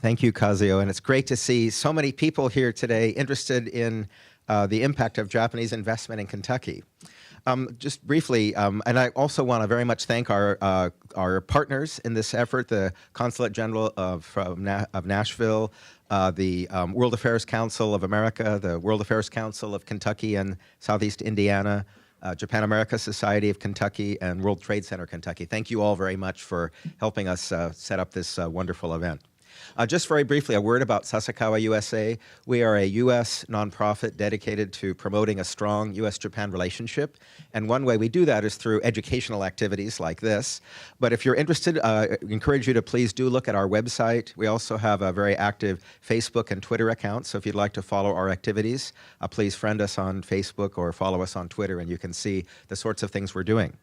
Thank you, Kazuo, and it's great to see so many people here today interested in the impact of Japanese investment in Kentucky. Just briefly, and I also want to very much thank our partners in this effort, the Consulate General of Nashville, the World Affairs Council of America, the World Affairs Council of Kentucky and Southeast Indiana, Japan-America Society of Kentucky, and World Trade Center Kentucky. Thank you all very much for helping us set up this wonderful event. Just very briefly, a word about Sasakawa USA. We are a U.S. nonprofit dedicated to promoting a strong U.S. Japan relationship. And one way we do that is through educational activities like this. But if you're interested, I encourage you to please do look at our website. We also have a very active Facebook and Twitter account. So if you'd like to follow our activities, please friend us on Facebook or follow us on Twitter, and you can see the sorts of things we're doing.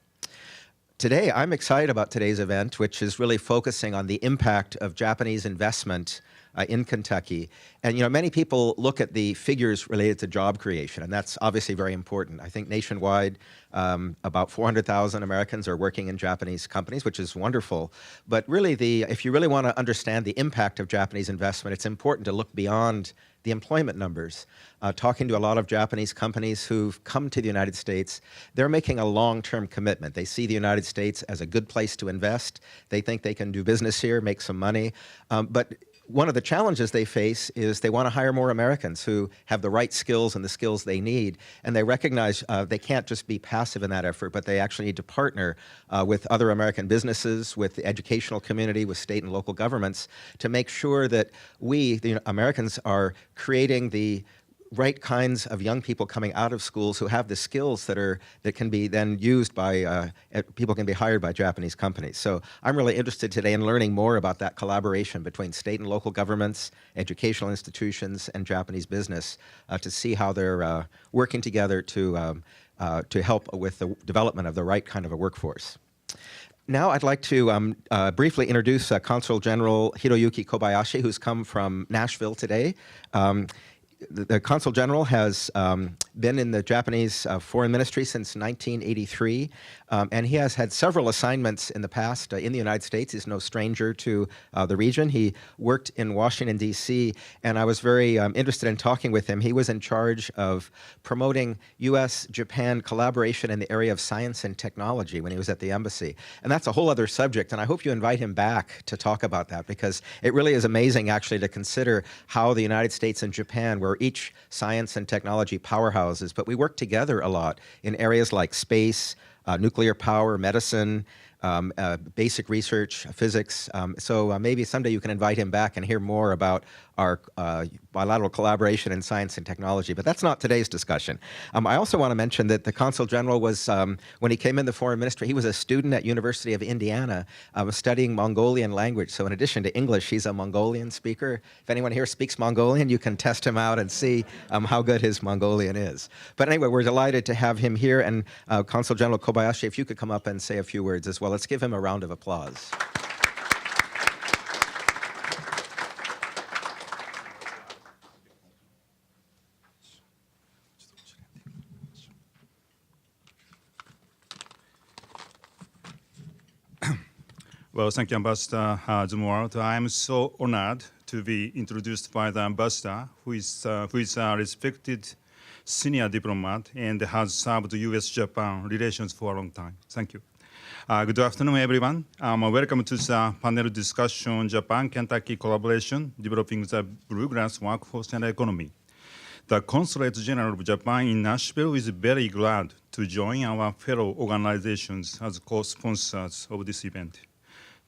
Today, I'm excited about today's event, which is really focusing on the impact of Japanese investment in Kentucky. And many people look at the figures related to job creation, and that's obviously very important. I think nationwide, about 400,000 Americans are working in Japanese companies, which is wonderful. But really, if you really want to understand the impact of Japanese investment, it's important to look beyond the employment numbers. Talking to a lot of Japanese companies who've come to the United States, they're making a long-term commitment. They see the United States as a good place to invest. They think they can do business here, make some money. But one of the challenges they face is they want to hire more Americans who have the right skills and the skills they need. And they recognize they can't just be passive in that effort, but they actually need to partner with other American businesses, with the educational community, with state and local governments to make sure that we, the Americans, are creating the right kinds of young people coming out of schools who have the skills that can be then used by, people can be hired by Japanese companies. So I'm really interested today in learning more about that collaboration between state and local governments, educational institutions, and Japanese business to see how they're working together to help with the development of the right kind of a workforce. Now I'd like to briefly introduce Consul General Hiroyuki Kobayashi, who's come from Nashville today. The Consul General has been in the Japanese Foreign Ministry since 1983, and he has had several assignments in the past in the United States. He's no stranger to the region. He worked in Washington, D.C., and I was very interested in talking with him. He was in charge of promoting U.S. Japan collaboration in the area of science and technology when he was at the embassy. And that's a whole other subject, and I hope you invite him back to talk about that, because it really is amazing, actually, to consider how the United States and Japan were each science and technology powerhouses, but we work together a lot in areas like space, nuclear power, medicine, basic research, physics. So maybe someday you can invite him back and hear more about our bilateral collaboration in science and technology, but that's not today's discussion. I also want to mention that the Consul General was, when he came in the Foreign Ministry, he was a student at University of Indiana studying Mongolian language. So in addition to English, he's a Mongolian speaker. If anyone here speaks Mongolian, you can test him out and see how good his Mongolian is. But anyway, we're delighted to have him here, and Consul General Kobayashi, if you could come up and say a few words as well. Let's give him a round of applause. Well, thank you, Ambassador Zumwalt. I am so honored to be introduced by the ambassador, who is a respected senior diplomat and has served U.S. Japan relations for a long time. Thank you. Good afternoon, everyone. Welcome to the panel discussion, Japan-Kentucky collaboration, developing the Bluegrass workforce and economy. The Consulate General of Japan in Nashville is very glad to join our fellow organizations as co-sponsors of this event.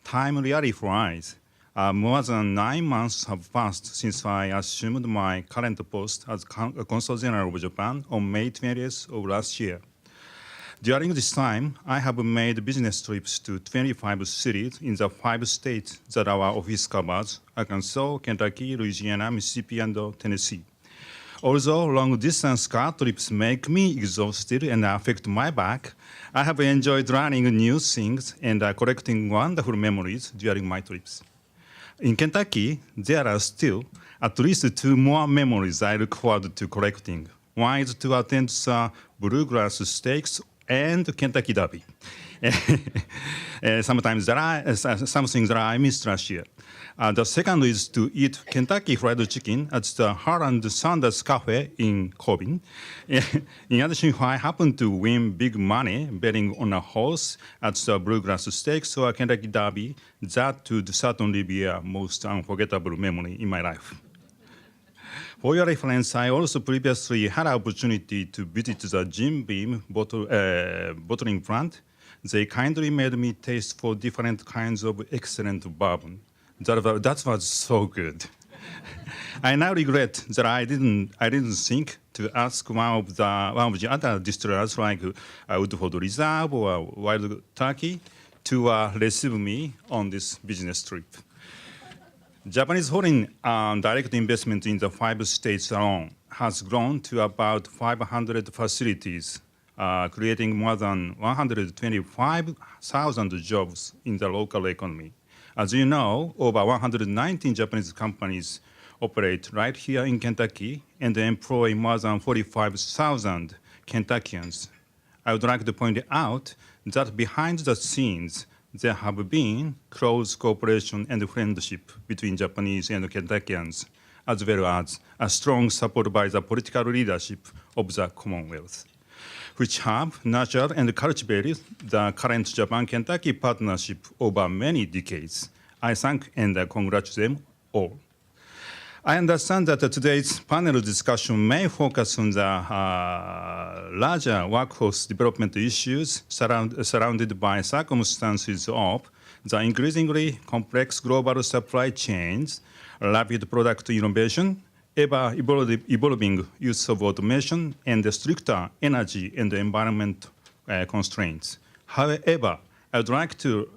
Time really flies. More than 9 months have passed since I assumed my current post as Consul General of Japan on May 20th of last year. During this time, I have made business trips to 25 cities in the 5 states that our office covers: Arkansas, Kentucky, Louisiana, Mississippi, and Tennessee. Although long-distance car trips make me exhausted and affect my back, I have enjoyed learning new things and collecting wonderful memories during my trips. In Kentucky, there are still at least 2 more memories I look forward to collecting. One is to attend the Bluegrass Stakes and Kentucky Derby. Sometimes there are some things that I missed last year. The second is to eat Kentucky Fried Chicken at the Harland Sanders Cafe in Corbin. In addition, if I happen to win big money betting on a horse at the Bluegrass Stakes or Kentucky Derby, that would certainly be a most unforgettable memory in my life. For your reference, I also previously had an opportunity to visit the Jim Beam bottling plant. They kindly made me taste for different kinds of excellent bourbon. That was so good. I now regret that I didn't think to ask one of the other distillers like Woodford Reserve or Wild Turkey to receive me on this business trip. Japanese foreign direct investment in the 5 states alone has grown to about 500 facilities, creating more than 125,000 jobs in the local economy. As you know, over 119 Japanese companies operate right here in Kentucky and employ more than 45,000 Kentuckians. I would like to point out that behind the scenes, there have been close cooperation and friendship between Japanese and Kentuckians, as well as a strong support by the political leadership of the Commonwealth, which have nurtured and cultivated the current Japan-Kentucky partnership over many decades. I thank and congratulate them all. I understand that today's panel discussion may focus on the larger workforce development issues surrounded by circumstances of the increasingly complex global supply chains, rapid product innovation, ever-evolving use of automation, and the stricter energy and environment constraints. However, I would like to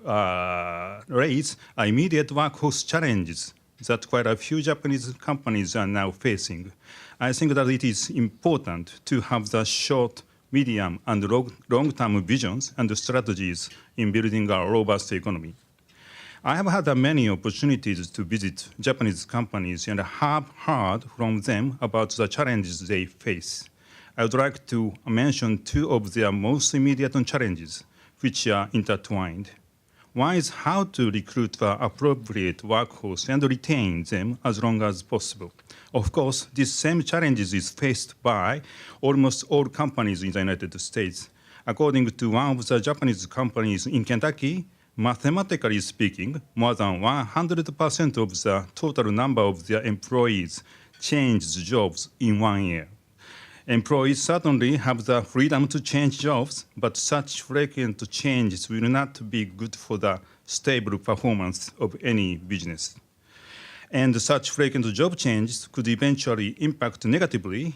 raise immediate workforce challenges that quite a few Japanese companies are now facing. I think that it is important to have the short, medium, and long-term visions and strategies in building a robust economy. I have had many opportunities to visit Japanese companies and have heard from them about the challenges they face. I would like to mention 2 of their most immediate challenges, which are intertwined. One is how to recruit the appropriate workforce and retain them as long as possible. Of course, this same challenge is faced by almost all companies in the United States. According to one of the Japanese companies in Kentucky, mathematically speaking, more than 100% of the total number of their employees changed jobs in 1 year. Employees certainly have the freedom to change jobs, but such frequent changes will not be good for the stable performance of any business. And such frequent job changes could eventually impact negatively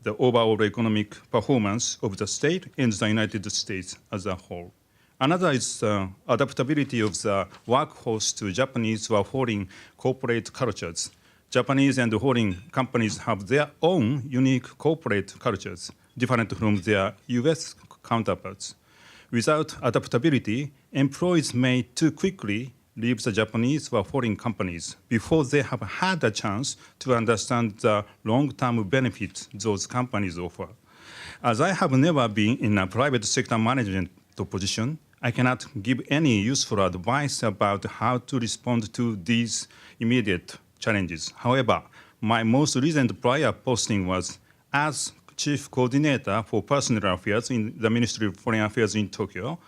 the overall economic performance of the state and the United States as a whole. Another is the adaptability of the workforce to Japanese or foreign corporate cultures. Japanese and foreign companies have their own unique corporate cultures, different from their U.S. counterparts. Without adaptability, employees may too quickly leave the Japanese or foreign companies before they have had a chance to understand the long-term benefits those companies offer. As I have never been in a private sector management position, I cannot give any useful advice about how to respond to these immediate challenges. However, my most recent prior posting was as Chief Coordinator for Personnel Affairs in the Ministry of Foreign Affairs in Tokyo,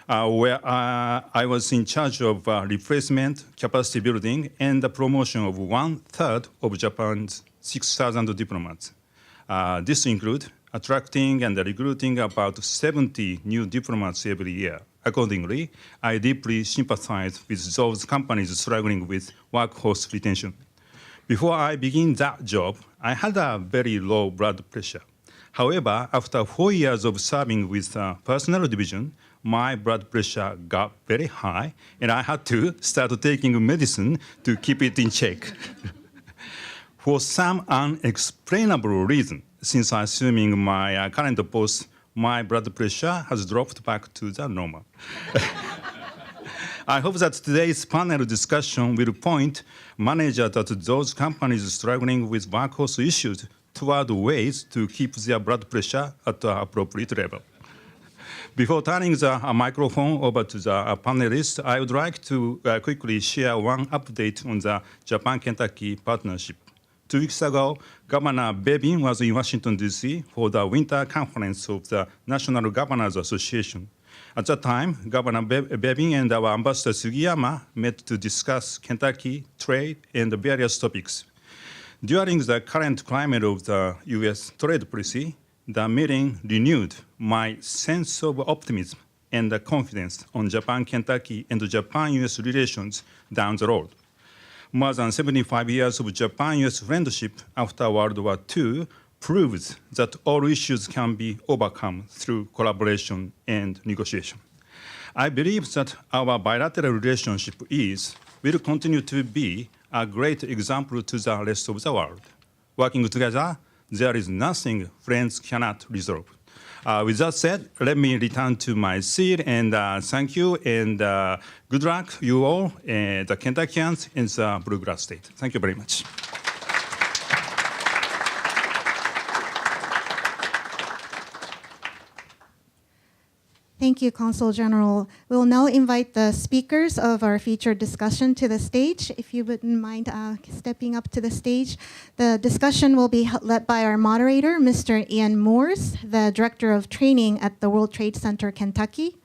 where I was in charge of replacement, capacity building, and the promotion of 1/3 of Japan's 6,000 diplomats. This includes attracting and recruiting about 70 new diplomats every year. Accordingly, I deeply sympathize with those companies struggling with workforce retention. Before I began that job, I had a very low blood pressure. However, after 4 years of serving with the personnel division, my blood pressure got very high, and I had to start taking medicine to keep it in check. For some unexplainable reason, since assuming my current post, my blood pressure has dropped back to the normal. I hope that today's panel discussion will point managers at those companies struggling with workforce issues toward ways to keep their blood pressure at an appropriate level. Before turning the microphone over to the panelists, I would like to quickly share one update on the Japan-Kentucky partnership. 2 weeks ago, Governor Bevin was in Washington, D.C. for the winter conference of the National Governors Association. At that time, Governor Bevin and our Ambassador Sugiyama met to discuss Kentucky trade and various topics. During the current climate of the U.S. trade policy, the meeting renewed my sense of optimism and confidence on Japan-Kentucky and Japan-U.S. relations down the road. More than 75 years of Japan-U.S. friendship after World War II proves that all issues can be overcome through collaboration and negotiation. I believe that our bilateral relationship will continue to be a great example to the rest of the world. Working together, there is nothing friends cannot resolve. With that said, let me return to my seat and thank you and good luck, you all, the Kentuckians in the Bluegrass State. Thank you very much. Thank you, Consul General. We'll now invite the speakers of our featured discussion to the stage. If you wouldn't mind stepping up to the stage. The discussion will be led by our moderator, Mr. Ian Moores, the Director of Training at the World Trade Center, Kentucky.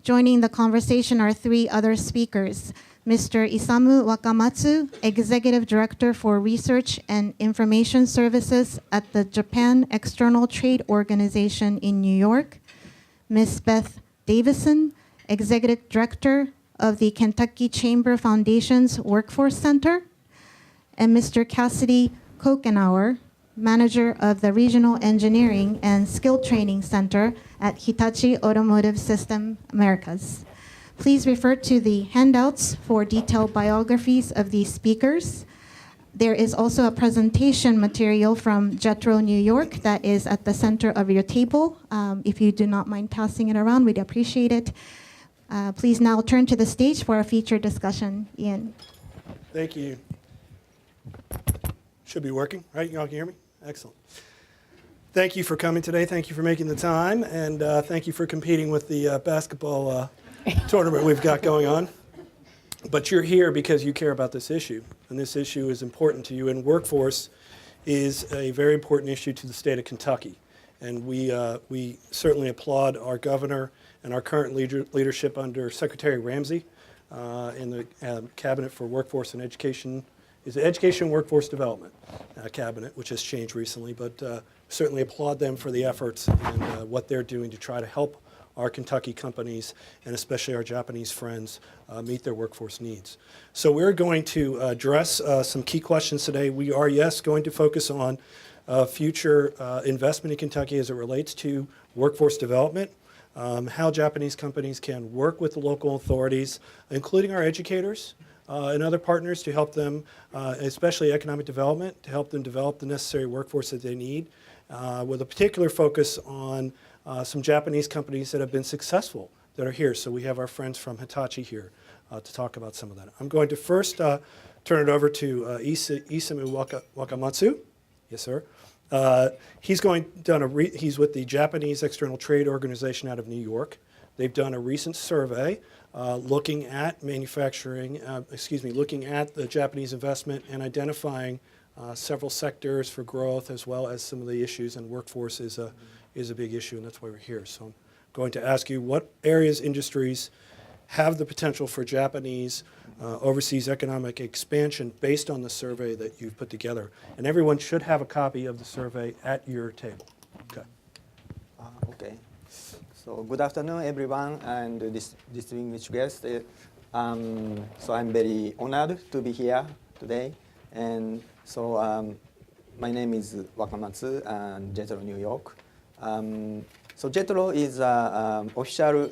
Joining the conversation are 3 other speakers. Mr. Isamu Wakamatsu, Executive Director for Research and Information Services at the Japan External Trade Organization in New York. Ms. Beth Davison, Executive Director of the Kentucky Chamber Foundation's Workforce Center, and Mr. Cassidy Kokenauer, Manager of the Regional Engineering and Skill Training Center at Hitachi Automotive System Americas. Please refer to the handouts for detailed biographies of these speakers. There is also a presentation material from JETRO New York that is at the center of your table. If you do not mind passing it around, we'd appreciate it. Please now turn to the stage for our featured discussion. Ian. Thank you. Should be working, right? You all can hear me? Excellent. Thank you for coming today. Thank you for making the time. And thank you for competing with the basketball tournament we've got going on. But you're here because you care about this issue, and this issue is important to you, and workforce is a very important issue to the state of Kentucky. And we certainly applaud our governor and our current leadership under Secretary Ramsey in the Cabinet for Workforce and Education. Is the Education and Workforce Development Cabinet, which has changed recently, but certainly applaud them for the efforts and what they're doing to try to help our Kentucky companies, and especially our Japanese friends, meet their workforce needs. So we're going to address some key questions today. We are, yes, going to focus on future investment in Kentucky as it relates to workforce development, how Japanese companies can work with the local authorities, including our educators and other partners to help them, especially economic development, to help them develop the necessary workforce that they need, with a particular focus on some Japanese companies that have been successful that are here. So we have our friends from Hitachi here to talk about some of that. I'm going to first turn it over to Isamu Wakamatsu. Yes, sir. He's with the Japanese External Trade Organization out of New York. They've done a recent survey looking at looking at the Japanese investment and identifying several sectors for growth, as well as some of the issues, and workforce is a big issue, and that's why we're here. So I'm going to ask you what areas, industries have the potential for Japanese overseas economic expansion based on the survey that you've put together. And everyone should have a copy of the survey at your table. Okay. Okay. So good afternoon, everyone, and distinguished guests. So I'm very honored to be here today. And so my name is Wakamatsu, and JETRO New York. So JETRO is an official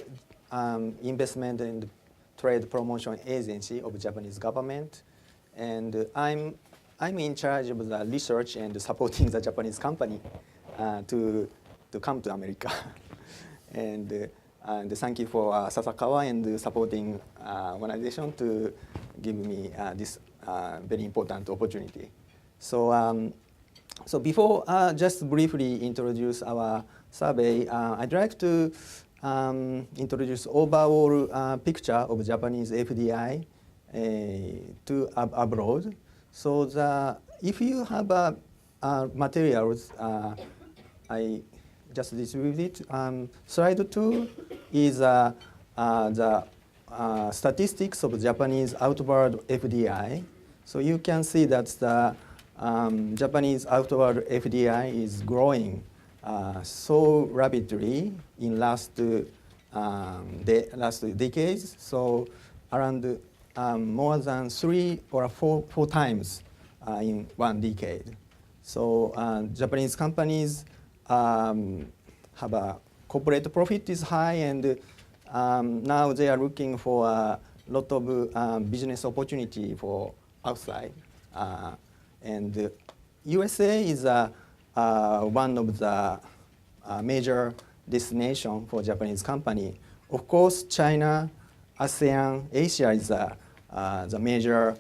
investment and trade promotion agency of Japanese government, and I'm in charge of the research and supporting the Japanese company to come to America. And thank you for Sasakawa and supporting organization to give me this very important opportunity. So, so before just briefly introduce our survey, I'd like to introduce overall picture of Japanese FDI to abroad. So if you have materials, I just distributed. Slide 2 is the statistics of Japanese outward FDI. So you can see that the Japanese outward FDI is growing so rapidly in last decades. So around more than 3 or 4 times in 1 decade. So Japanese companies have a corporate profit is high, and now they are looking for a lot of business opportunity for outside. And USA is one of the major destination for Japanese company. Of course, China, ASEAN, Asia is the major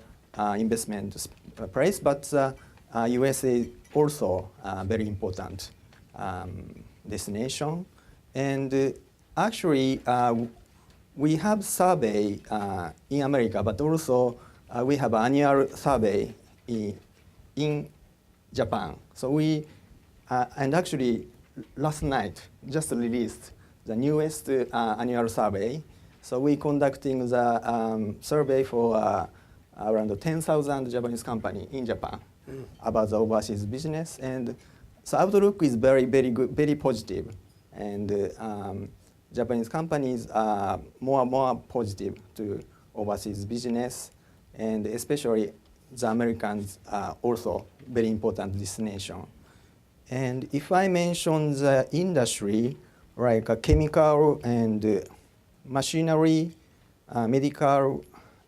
investment place, but USA also very important destination. And actually, we have survey in America, but also we have annual survey in Japan. So we, and actually last night just released the newest annual survey. So we conducting the survey for around 10,000 Japanese company in Japan about the overseas business. And so outlook is very, very good, very positive. And Japanese companies are more positive to overseas business, and especially the Americans are also very important destination. And if I mention the industry, like chemical and machinery, medical,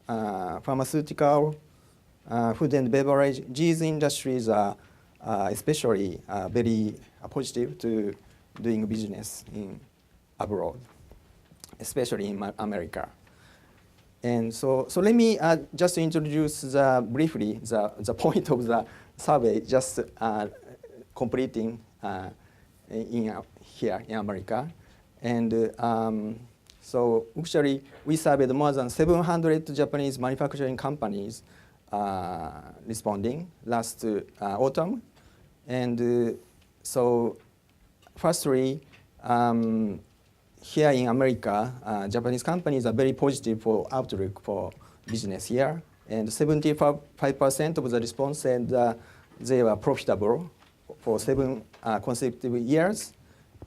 pharmaceutical, food and beverage, these industries are especially very positive to doing business in abroad, especially in America. And so let me just introduce briefly the point of the survey, just completing here in America. And so actually, we surveyed more than 700 Japanese manufacturing companies responding last autumn. And so firstly, here in America, Japanese companies are very positive for outlook for business here. And 75% of the response said they were profitable for 7 consecutive years.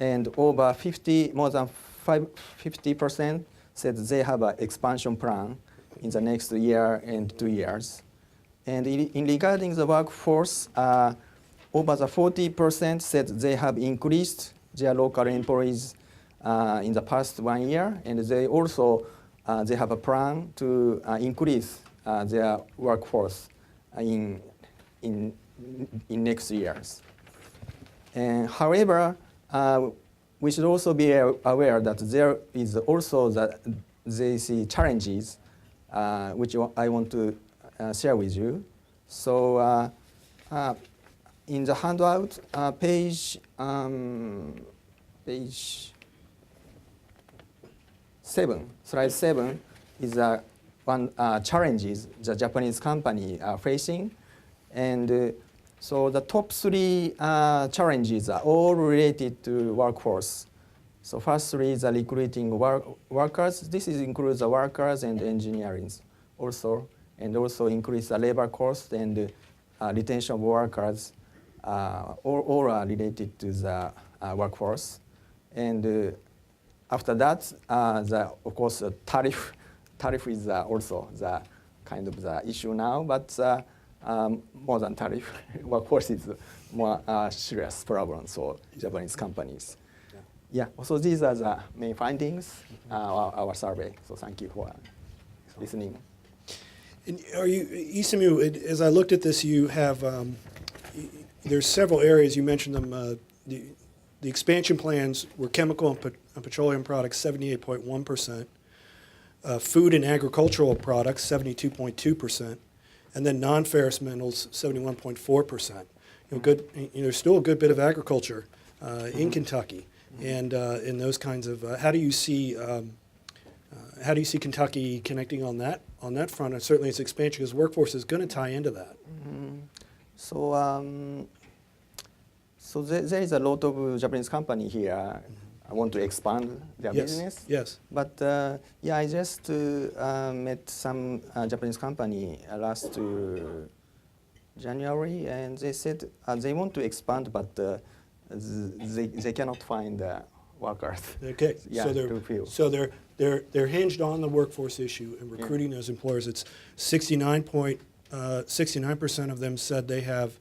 And over 50, more than 50% said they have an expansion plan in the next year and 2 years. And in regarding the workforce, over the 40% said they have increased their local employees in the past 1 year, and they also they have a plan to increase their workforce in next years. And however, we should also be aware that there is also that they see challenges, which I want to share with you. So in the handout, page 7, slide 7 is one challenges the Japanese company are facing. And so the top 3 challenges are all related to workforce. So firstly is the recruiting workers. This includes the workers and engineering also, and also increase the labor cost and retention of workers. All are related to the workforce. And after that, of course, tariff is also the kind of the issue now, but more than tariff, workforce is more serious problem for Japanese companies. Yeah, so these are the main findings our survey. So thank you for listening. And are you, Isamu, as I looked at this, you have, there's several areas, you mentioned them, the expansion plans were chemical and petroleum products, 78.1%, food and agricultural products, 72.2%, and then non-ferrous metals, 71.4%. Good. There's still a good bit of agriculture in Kentucky. and in those kinds of, how do you see Kentucky connecting on that front? And certainly its expansion, because workforce is going to tie into that. So, so there is a lot of Japanese company here. I want to expand their business. Yes. But yeah, I just met some Japanese company last January, and they said they want to expand, but they cannot find workers. Okay. Yeah, to fill. So they're hinged on the workforce issue and recruiting those employers. It's 69% of them said they have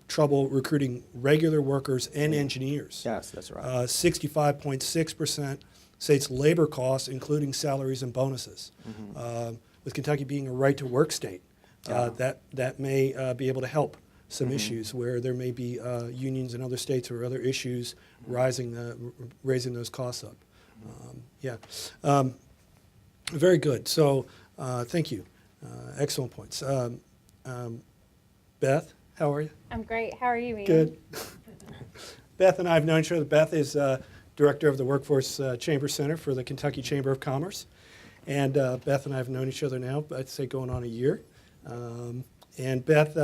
trouble recruiting regular workers and engineers. Yes, that's right. 65.6% say it's labor costs, including salaries and bonuses. With Kentucky being a right-to-work state, that may be able to help some issues where there may be unions in other states or other issues raising those costs up. Very good. So thank you. Excellent points. Beth, how are you? I'm great. How are you, Ian? Good. Beth and I have known each other. Beth is director of the Workforce Chamber Center for the Kentucky Chamber of Commerce. And Beth and I have known each other now, I'd say going on a year. And Beth,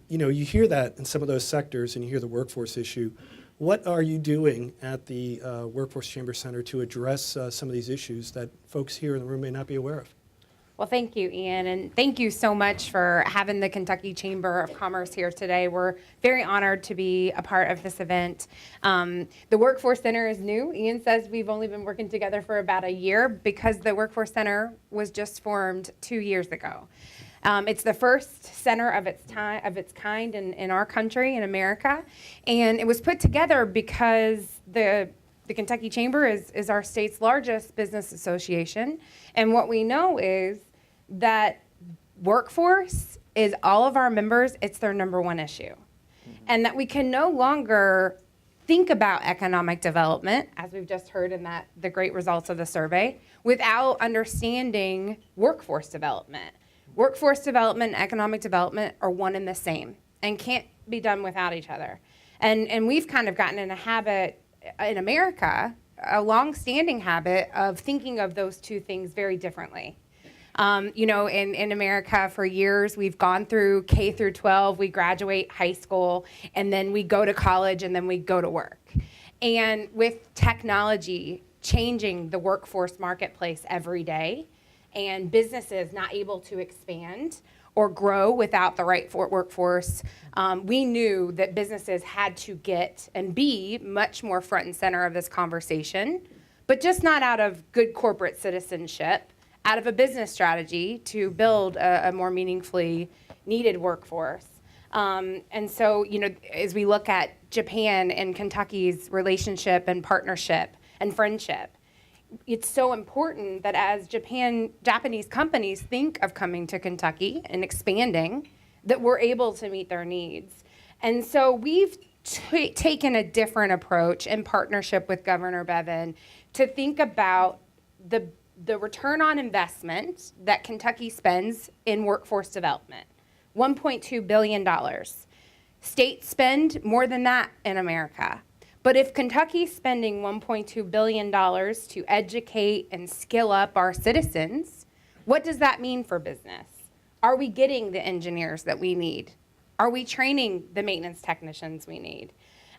you hear that in some of those sectors and you hear the workforce issue. What are you doing at the Workforce Chamber Center to address some of these issues that folks here in the room may not be aware of? Well, thank you, Ian, and thank you so much for having the Kentucky Chamber of Commerce here today. We're very honored to be a part of this event. The Workforce Center is new. Ian says we've only been working together for about a year because the Workforce Center was just formed 2 years ago. It's the first center of its kind in our country, in America, and it was put together because the Kentucky Chamber is our state's largest business association, and what we know is that workforce is all of our members, it's their number one issue. And that we can no longer think about economic development, as we've just heard in the great results of the survey, without understanding workforce development. Workforce development and economic development are one and the same and can't be done without each other. And we've kind of gotten in a habit in America, a long-standing habit of thinking of those two things very differently. In America for years, we've gone through K through 12, we graduate high school, and then we go to college, and then we go to work. And with technology changing the workforce marketplace every day, and businesses not able to expand or grow without the right workforce, we knew that businesses had to get and be much more front and center of this conversation, but just not out of good corporate citizenship, out of a business strategy to build a more meaningfully needed workforce. And so, as we look at Japan and Kentucky's relationship and partnership and friendship, it's so important that as Japanese companies think of coming to Kentucky and expanding, that we're able to meet their needs. And so we've taken a different approach in partnership with Governor Bevin to think about the return on investment that Kentucky spends in workforce development, $1.2 billion. States spend more than that in America. But if Kentucky's spending $1.2 billion to educate and skill up our citizens, what does that mean for business? Are we getting the engineers that we need? Are we training the maintenance technicians we need?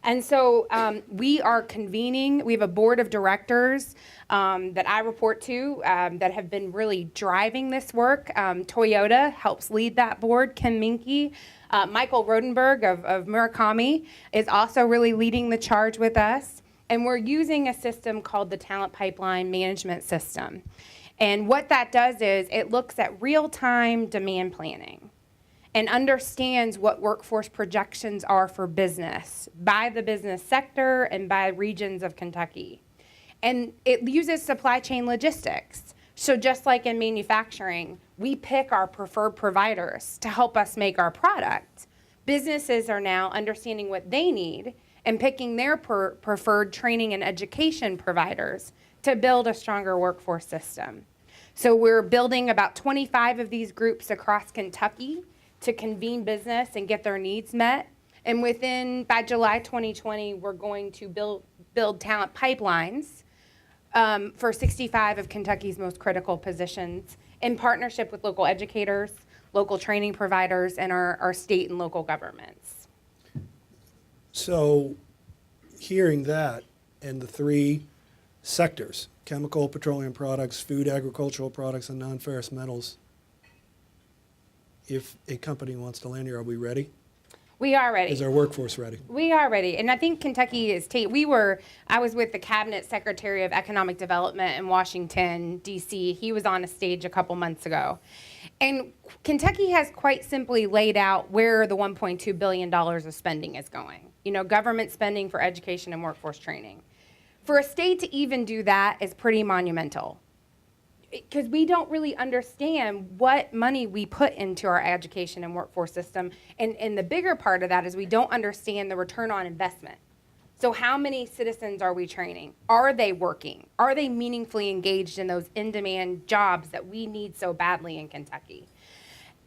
And so we are convening, we have a board of directors that I report to that have been really driving this work. Toyota helps lead that board. Kim Minke, Michael Rodenberg of Murakami is also really leading the charge with us. And we're using a system called the Talent Pipeline Management System. And what that does is it looks at real-time demand planning and understands what workforce projections are for business by the business sector and by regions of Kentucky. And it uses supply chain logistics. So just like in manufacturing, we pick our preferred providers to help us make our product. Businesses are now understanding what they need and picking their preferred training and education providers to build a stronger workforce system. So we're building about 25 of these groups across Kentucky to convene business and get their needs met. And by July 2020, we're going to build build talent pipelines for 65 of Kentucky's most critical positions in partnership with local educators, local training providers, and our state and local governments. So hearing that and the three sectors, chemical, petroleum products, food, agricultural products, and non-ferrous metals, if a company wants to land here, are we ready? We are ready. Is our workforce ready? We are ready. And I think Kentucky is, I was with the Cabinet Secretary of Economic Development in Washington, D.C. He was on a stage a couple months ago. And Kentucky has quite simply laid out where the $1.2 billion of spending is going. You know, government spending for education and workforce training. For a state to even do that is pretty monumental, because we don't really understand what money we put into our education and workforce system. And the bigger part of that is we don't understand the return on investment. So how many citizens are we training? Are they working? Are they meaningfully engaged in those in-demand jobs that we need so badly in Kentucky?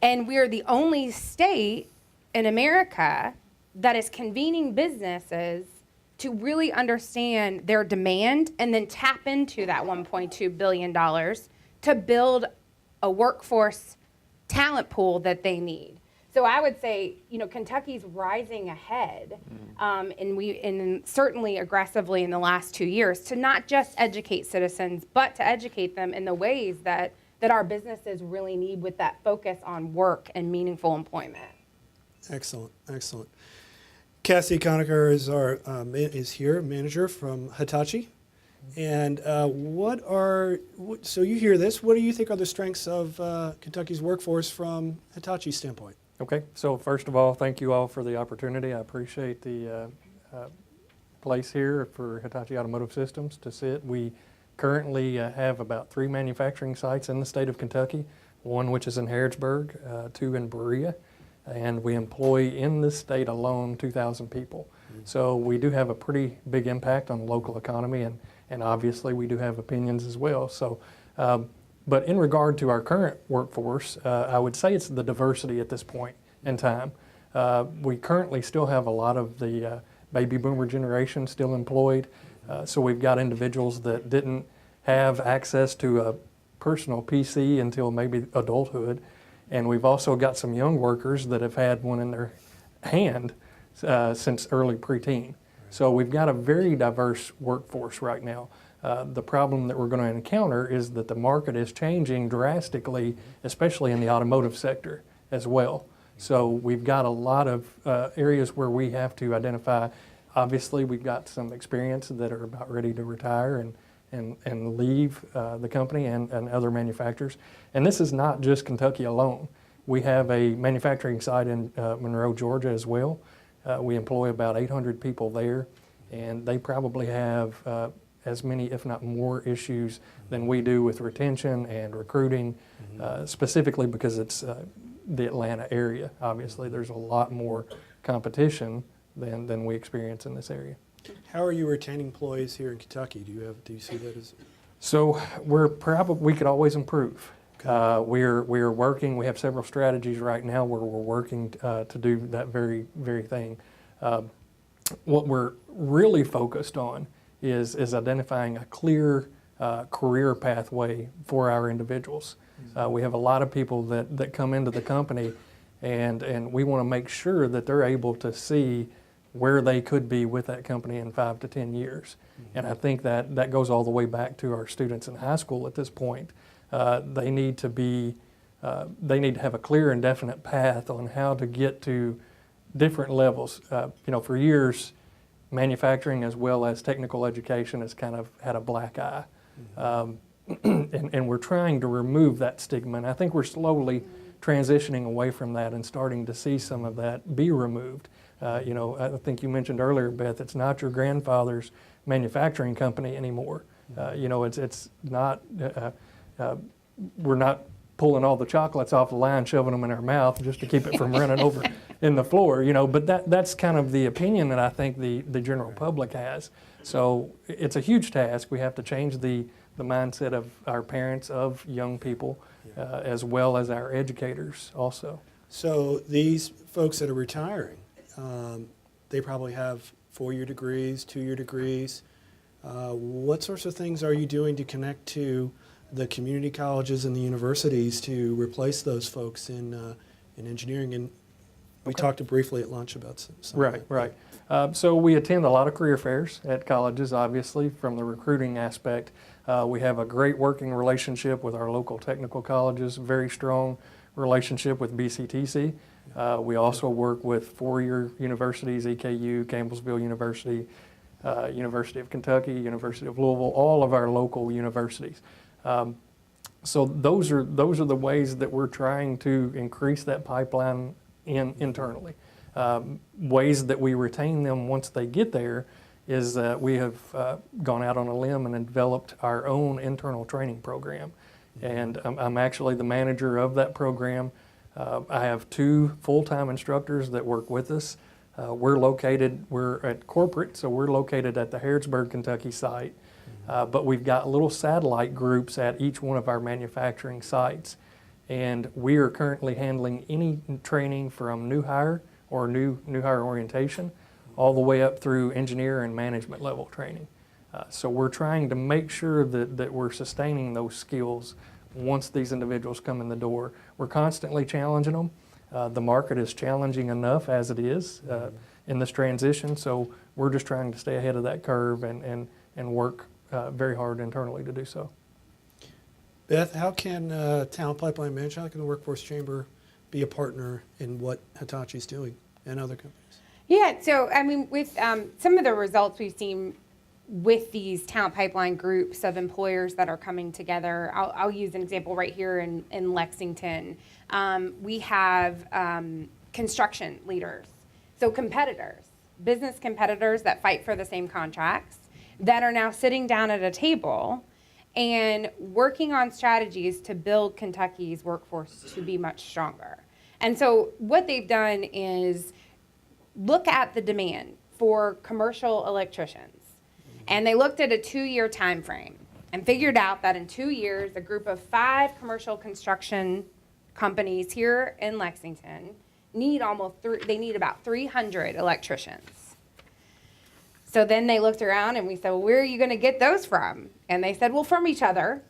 And we're the only state in America that is convening businesses to really understand their demand and then tap into that $1.2 billion to build a workforce talent pool that they need. So I would say, you know, Kentucky's rising ahead, and certainly aggressively in the last 2 years, to not just educate citizens, but to educate them in the ways that our businesses really need, with that focus on work and meaningful employment. Excellent, excellent. Cassie Conacher is here, manager from Hitachi. And so you hear this, what do you think are the strengths of Kentucky's workforce from Hitachi's standpoint? Okay, so first of all, thank you all for the opportunity. I appreciate the place here for Hitachi Automotive Systems to sit. We currently have about 3 manufacturing sites in the state of Kentucky, one which is in Harrodsburg, 2 in Berea, and we employ in this state alone 2,000 people. So we do have a pretty big impact on the local economy, and obviously we do have opinions as well. So, but in regard to our current workforce, I would say it's the diversity at this point in time. We currently still have a lot of the baby boomer generation still employed. So we've got individuals that didn't have access to a personal PC until maybe adulthood. And we've also got some young workers that have had one in their hand since early preteen. So we've got a very diverse workforce right now. The problem that we're going to encounter is that the market is changing drastically, especially in the automotive sector as well. So we've got a lot of areas where we have to identify. Obviously, we've got some experience that are about ready to retire and leave the company and other manufacturers. And this is not just Kentucky alone. We have a manufacturing site in Monroe, Georgia as well. We employ about 800 people there, and they probably have as many, if not more, issues than we do with retention and recruiting, specifically because it's the Atlanta area. Obviously, there's a lot more competition than we experience in this area. How are you retaining employees here in Kentucky? Do you see that as? So we could always improve. We're working. We have several strategies right now where we're working to do that very thing. What we're really focused on is identifying a clear career pathway for our individuals. We have a lot of people that come into the company, and we want to make sure that they're able to see where they could be with that company in 5 to 10 years. And I think that goes all the way back to our students in high school at this point. They need to have a clear and definite path on how to get to different levels. For years, manufacturing as well as technical education has kind of had a black eye. And we're trying to remove that stigma. And I think we're slowly transitioning away from that and starting to see some of that be removed. I think you mentioned earlier, Beth, it's not your grandfather's manufacturing company anymore. It's not, we're not pulling all the chocolates off the line, shoving them in our mouth just to keep it from running over in the floor, but that's kind of the opinion that I think the general public has. So it's a huge task. We have to change the mindset of our parents, of young people, as well as our educators also. So these folks that are retiring, they probably have 4-year degrees, 2-year degrees. What sorts of things are you doing to connect to the community colleges and the universities to replace those folks in engineering? And we talked briefly at lunch about some of Right, that. right. So we attend a lot of career fairs at colleges, obviously, from the recruiting aspect. We have a great working relationship with our local technical colleges, very strong relationship with BCTC. We also work with four-year universities, EKU, Campbellsville University, University of Kentucky, University of Louisville, all of our local universities. So those are the ways that we're trying to increase that pipeline internally. Ways that we retain them once they get there is that we have gone out on a limb and developed our own internal training program. And I'm actually the manager of that program. I have 2 full-time instructors that work with us. We're at corporate, so we're located at the Harrodsburg, Kentucky site. But we've got little satellite groups at each one of our manufacturing sites. And we are currently handling any training from new hire or new hire orientation all the way up through engineer and management level training. So we're trying to make sure that we're sustaining those skills once these individuals come in the door. We're constantly challenging them. The market is challenging enough as it is in this transition, so we're just trying to stay ahead of that curve and work very hard internally to do so. Beth, how can Talent Pipeline Management, how can the Workforce Chamber be a partner in what Hitachi's doing and other companies? Yeah, so I mean, with some of the results we've seen with these talent pipeline groups of employers that are coming together, I'll use an example right here in Lexington. We have construction leaders, so competitors, business competitors that fight for the same contracts that are now sitting down at a table and working on strategies to build Kentucky's workforce to be much stronger. And so what they've done is look at the demand for commercial electricians. And they looked at a 2-year time frame and figured out that in 2 years, a group of 5 commercial construction companies here in Lexington need about 300 electricians. So then they looked around and we said, well, where are you going to get those from? And they said, well, from each other.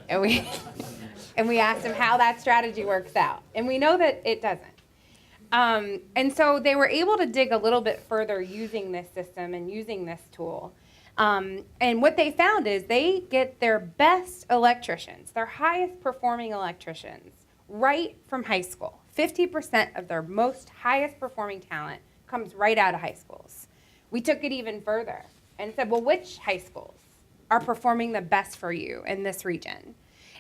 And we asked them how that strategy works out. And we know that it doesn't. And so they were able to dig a little bit further using this system and using this tool. And what they found is they get their best electricians, their highest performing electricians, right from high school. 50% of their most highest performing talent comes right out of high schools. We took it even further and said, well, which high schools are performing the best for you in this region?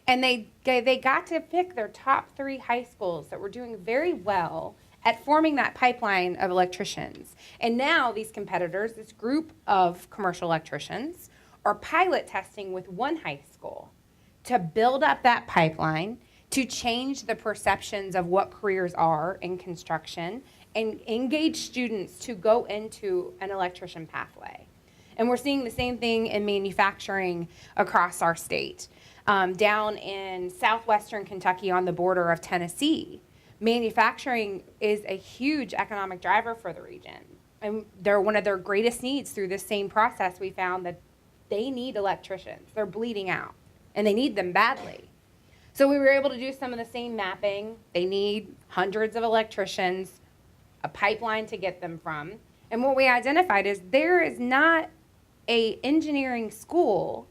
And they got to pick their top 3 high schools that were doing very well at forming that pipeline of electricians. And now these competitors, this group of commercial electricians, are pilot testing with one high school to build up that pipeline, to change the perceptions of what careers are in construction, and engage students to go into an electrician pathway. And we're seeing the same thing in manufacturing across our state. Down in southwestern Kentucky on the border of Tennessee, manufacturing is a huge economic driver for the region. And they're one of their greatest needs through this same process. We found that they need electricians. They're bleeding out, and they need them badly. So we were able to do some of the same mapping. They need hundreds of electricians, a pipeline to get them from. And what we identified is there is not an engineering school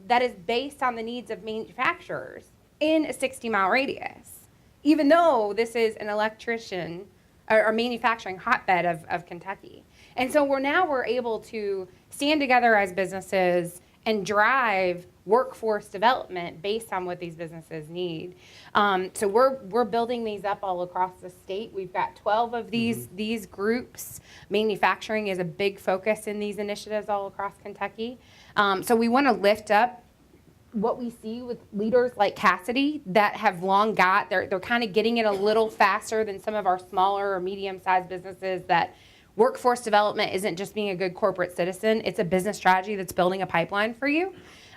that is based on the needs of manufacturers in a 60-mile radius, even though this is an electrician or manufacturing hotbed of Kentucky. And so we're able to stand together as businesses and drive workforce development based on what these businesses need. So we're building these up all across the state. We've got 12 of these groups. Manufacturing is a big focus in these initiatives all across Kentucky. So we want to lift up what we see with leaders like Cassidy that have long they're kind of getting it a little faster than some of our smaller or medium-sized businesses, that workforce development isn't just being a good corporate citizen. It's a business strategy that's building a pipeline for you,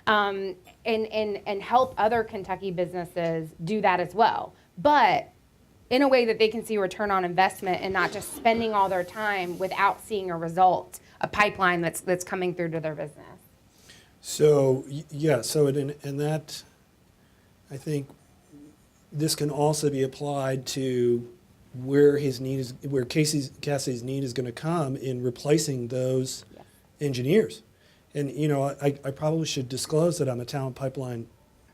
and help other Kentucky businesses do that as well. But in a way that they can see a return on investment and not just spending all their time without seeing a result, a pipeline that's coming through to their business. So, yeah, so and that, I think, this can also be applied to where Cassie's need is going to come in replacing those engineers. And, you know, I probably should disclose that I'm a talent pipeline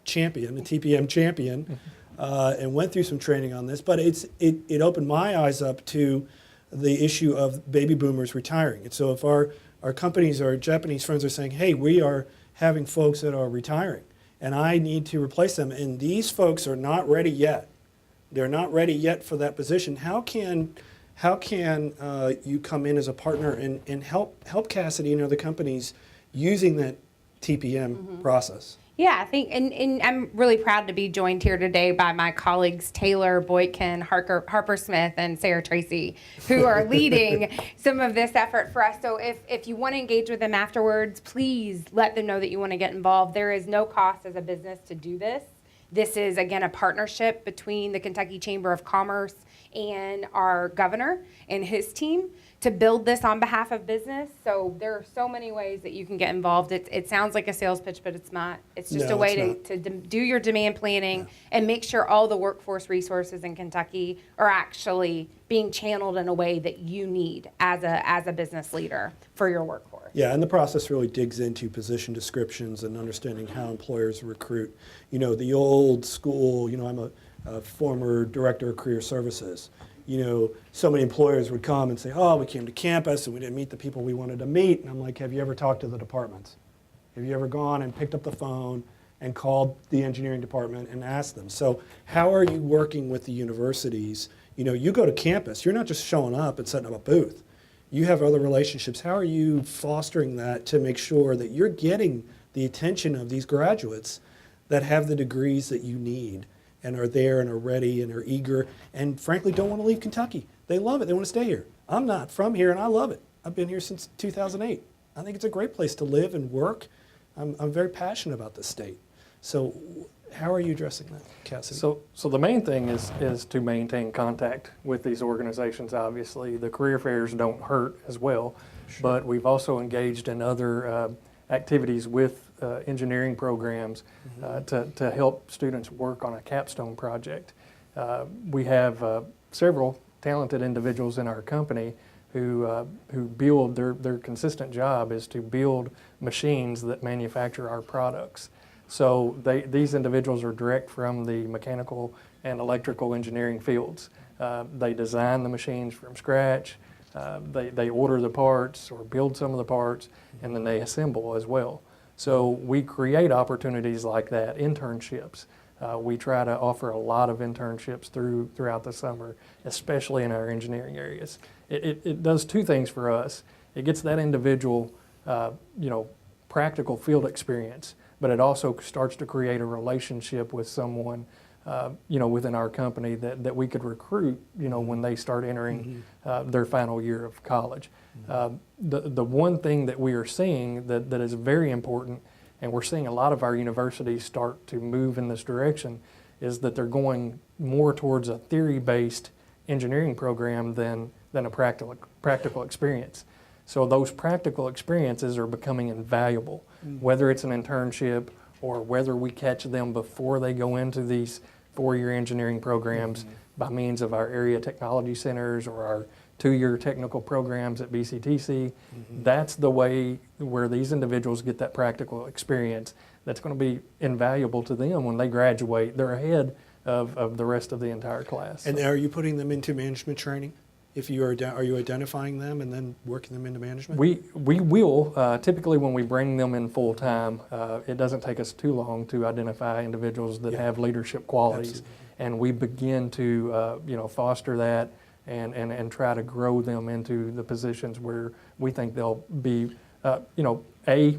champion, a TPM champion, and went through some training on this, but it opened my eyes up to the issue of baby boomers retiring. And so if our companies, our Japanese friends are saying, hey, we are having folks that are retiring, and I need to replace them, and these folks are not ready yet. They're not ready yet for that position. How can you come in as a partner and help Cassidy and other companies using that TPM process? Yeah, I think, and I'm really proud to be joined here today by my colleagues Taylor Boykin, Harper Smith, and Sarah Tracy, who are leading some of this effort for us. So if you want to engage with them afterwards, please let them know that you want to get involved. There is no cost as a business to do this. This is, again, a partnership between the Kentucky Chamber of Commerce and our governor and his team to build this on behalf of business. So there are so many ways that you can get involved. It sounds like a sales pitch, but it's not. It's just a way to do your demand planning and make sure all the workforce resources in Kentucky are actually being channeled in a way that you need as a business leader for your workforce. Yeah, and the process really digs into position descriptions and understanding how employers recruit. You know, the old school, you know, I'm a former director of career services. You know, so many employers would come and say, oh, we came to campus and we didn't meet the people we wanted to meet. And I'm like, have you ever talked to the departments? Have you ever gone and picked up the phone and called the engineering department and asked them? So how are you working with the universities? You know, you go to campus, you're not just showing up and setting up a booth. You have other relationships. How are you fostering that to make sure that you're getting the attention of these graduates that have the degrees that you need and are there and are ready and are eager and frankly don't want to leave Kentucky? They love it. They want to stay here. I'm not from here and I love it. I've been here since 2008. I think it's a great place to live and work. I'm very passionate about this state. So how are you addressing that, Cassidy? So the main thing is to maintain contact with these organizations, obviously. The career fairs don't hurt as well, but we've also engaged in other activities with engineering programs to help students work on a capstone project. We have several talented individuals in our company who build, their consistent job is to build machines that manufacture our products. So these individuals are direct from the mechanical and electrical engineering fields. They design the machines from scratch. They order the parts or build some of the parts, and then they assemble as well. So we create opportunities like that, internships. We try to offer a lot of internships throughout the summer, especially in our engineering areas. It does two things for us. It gets that individual, practical field experience, but it also starts to create a relationship with someone, within our company that we could recruit, when they start entering their final year of college. The one thing that we are seeing that is very important, and we're seeing a lot of our universities start to move in this direction, is that they're going more towards a theory-based engineering program than a practical experience. So those practical experiences are becoming invaluable, whether it's an internship or whether we catch them before they go into these four-year engineering programs by means of our area technology centers or our two-year technical programs at BCTC. That's the way where these individuals get that practical experience that's going to be invaluable to them when they graduate. They're ahead of the rest of the entire class. And are you putting them into management training? If you are you identifying them and then working them into management? We will. Typically when we bring them in full time, it doesn't take us too long to identify individuals that have leadership qualities. Absolutely. And we begin to foster that and try to grow them into the positions where we think they'll be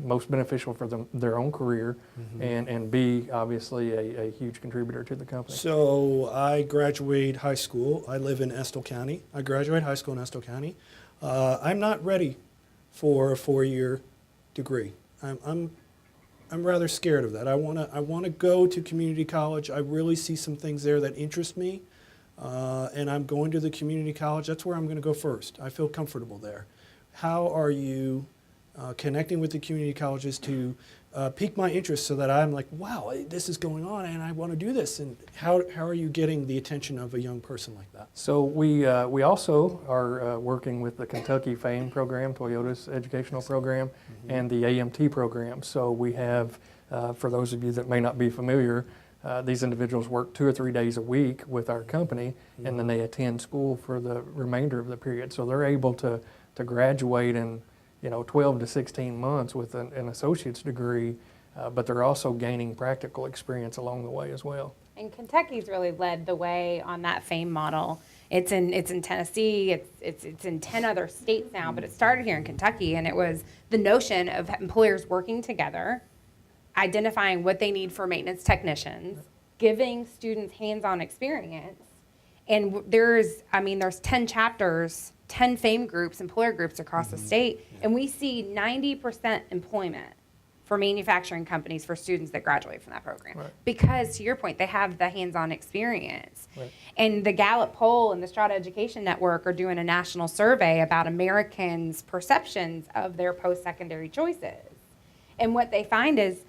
most beneficial for their own career, and B, obviously a huge contributor to the company. So I graduate high school. I live in Estill County. I graduate high school in Estill County. I'm not ready for a four-year degree. I'm rather scared of that. I want to go to community college. I really see some things there that interest me, and I'm going to the community college. That's where I'm going to go first. I feel comfortable there. How are you connecting with the community colleges to piqued my interest so that I'm like, wow, this is going on and I want to do this. And how are you getting the attention of a young person like that? So we also are working with the Kentucky FAME program, Toyota's educational program, and the AMT program. So we have, for those of you that may not be familiar, these individuals work 2 or 3 days a week with our company, and then they attend school for the remainder of the period. So they're able to graduate in 12 to 16 months with an associate's degree, but they're also gaining practical experience along the way as well. And Kentucky's really led the way on that FAME model. It's in Tennessee, it's in 10 other states now, but it started here in Kentucky, and it was the notion of employers working together, identifying what they need for maintenance technicians, giving students hands-on experience. And there's 10 chapters, 10 FAME groups, employer groups across the state, and we see 90% employment for manufacturing companies for students that graduate from that program. Right. Because, to your point, they have the hands-on experience. Right. And the Gallup poll and the Strata Education Network are doing a national survey about Americans' perceptions of their post-secondary choices. And what they find is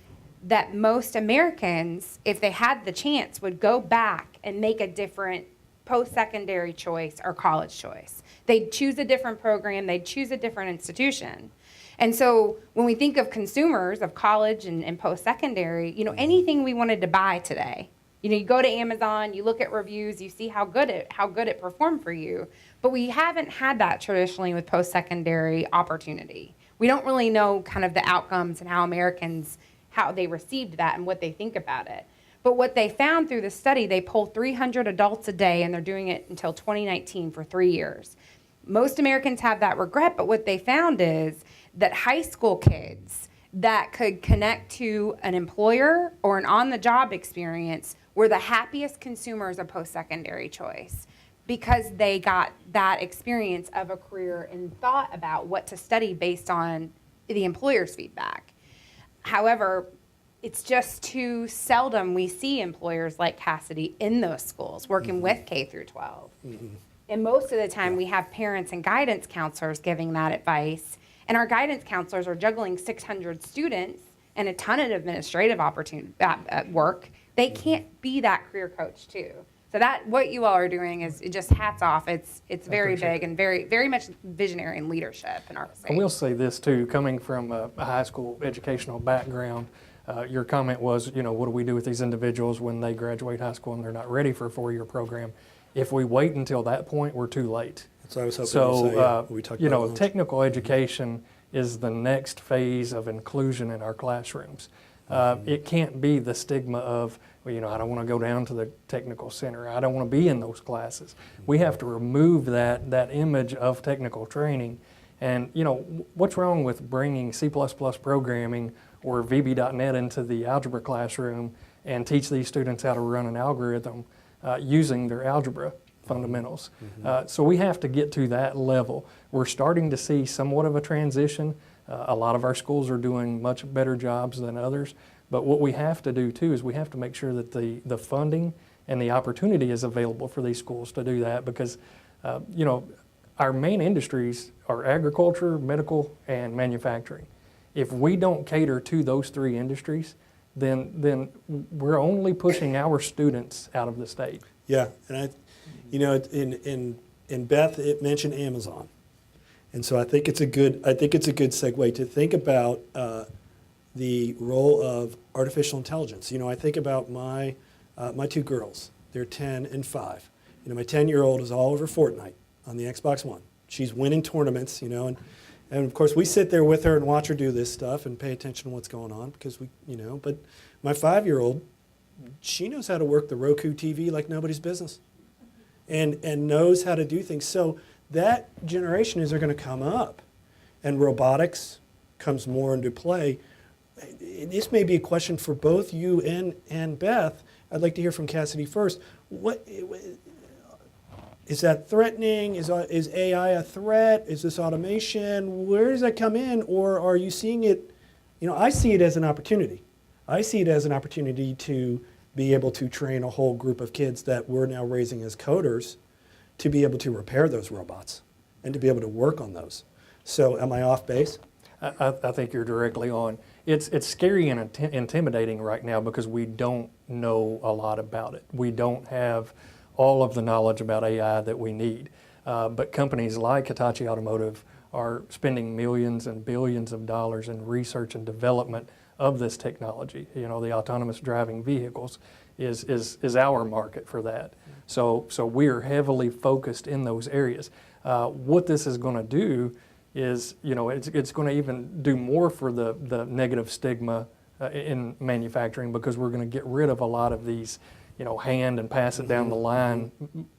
that most Americans, if they had the chance, would go back and make a different post-secondary choice or college choice. They'd choose a different program, they'd choose a different institution. And so when we think of consumers of college and post-secondary, anything we wanted to buy today, you go to Amazon, you look at reviews, you see how good it performed for you. But we haven't had that traditionally with post-secondary opportunity. We don't really know kind of the outcomes and how Americans, how they received that and what they think about it. But what they found through the study, they polled 300 adults a day, and they're doing it until 2019 for 3 years. Most Americans have that regret, but what they found is that high school kids that could connect to an employer or an on-the-job experience were the happiest consumers of post-secondary choice because they got that experience of a career and thought about what to study based on the employer's feedback. However, it's just too seldom we see employers like Cassidy in those schools working with K through 12. And most of the time we have parents and guidance counselors giving that advice, and our guidance counselors are juggling 600 students and a ton of administrative opportunity at work. They can't be that career coach too. So that what you all are doing is just hats off. It's very big and very much visionary in leadership in our state. I will say this too, coming from a high school educational background, your comment was, what do we do with these individuals when they graduate high school and they're not ready for a 4-year program? If we wait until that point, we're too late. That's what I was hoping to say. Yeah. We talked about lunch. Technical education is the next phase of inclusion in our classrooms. It can't be the stigma of, I don't want to go down to the technical center. I don't want to be in those classes. We have to remove that image of technical training. And, what's wrong with bringing C++ programming or VB.NET into the algebra classroom and teach these students how to run an algorithm using their algebra fundamentals? So we have to get to that level. We're starting to see somewhat of a transition. A lot of our schools are doing much better jobs than others. But what we have to do too is we have to make sure that the funding and the opportunity is available for these schools to do that, because our main industries are agriculture, medical, and manufacturing. If we don't cater to those 3 industries, then we're only pushing our students out of the state. Yeah, and in Beth, it mentioned Amazon, and so I think it's a good segue to think about the role of artificial intelligence. I think about my 2 girls. They're 10 and 5. My 10-year-old is all over Fortnite on the Xbox One. She's winning tournaments, and of course we sit there with her and watch her do this stuff and pay attention to what's going on because but my 5-year-old, she knows how to work the Roku TV like nobody's business and knows how to do things. So that generation is going to come up, and robotics comes more into play. This may be a question for both you and Beth. I'd like to hear from Cassidy first. What is that threatening? Is AI a threat? Is this automation? Where does that come in? Or are you seeing it? I see it as an opportunity. I see it as an opportunity to be able to train a whole group of kids that we're now raising as coders to be able to repair those robots and to be able to work on those. So am I off base? I think you're directly on. It's scary and intimidating right now because we don't know a lot about it. We don't have all of the knowledge about AI that we need. But companies like Hitachi Automotive are spending millions and billions of dollars in research and development of this technology. You know, the autonomous driving vehicles is our market for that. So we're heavily focused in those areas. What this is going to do is, you know, it's going to even do more for the negative stigma in manufacturing, because we're going to get rid of a lot of these, you know, hand and pass it down the line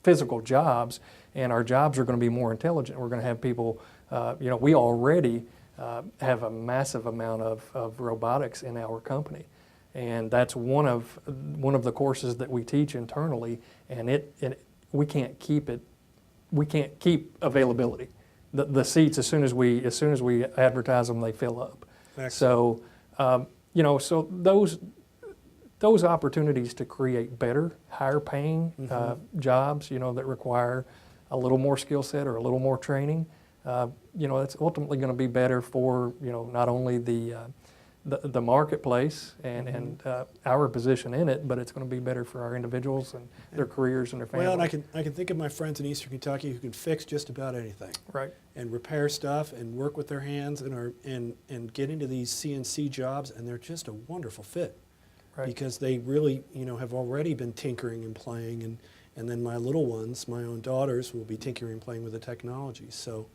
physical jobs, and our jobs are going to be more intelligent. We're going to have people, you know, we already have a massive amount of robotics in our company, and that's one of the courses that we teach internally, and we can't keep availability. The seats, as soon as we advertise them, they fill up. Excellent. So you know, so those opportunities to create better, higher paying jobs, you know, that require a little more skill set or a little more training, you know, that's ultimately going to be better for, you know, not only the marketplace and our position in it, but it's going to be better for our individuals and their careers and their families. Well, and I can think of my friends in Eastern Kentucky who can fix just about anything. Right. And repair stuff and work with their hands and get into these CNC jobs, and they're just a wonderful fit. Right. Because they really, you know, have already been tinkering and playing, and then my little ones, my own daughters, will be tinkering and playing with the technology. So,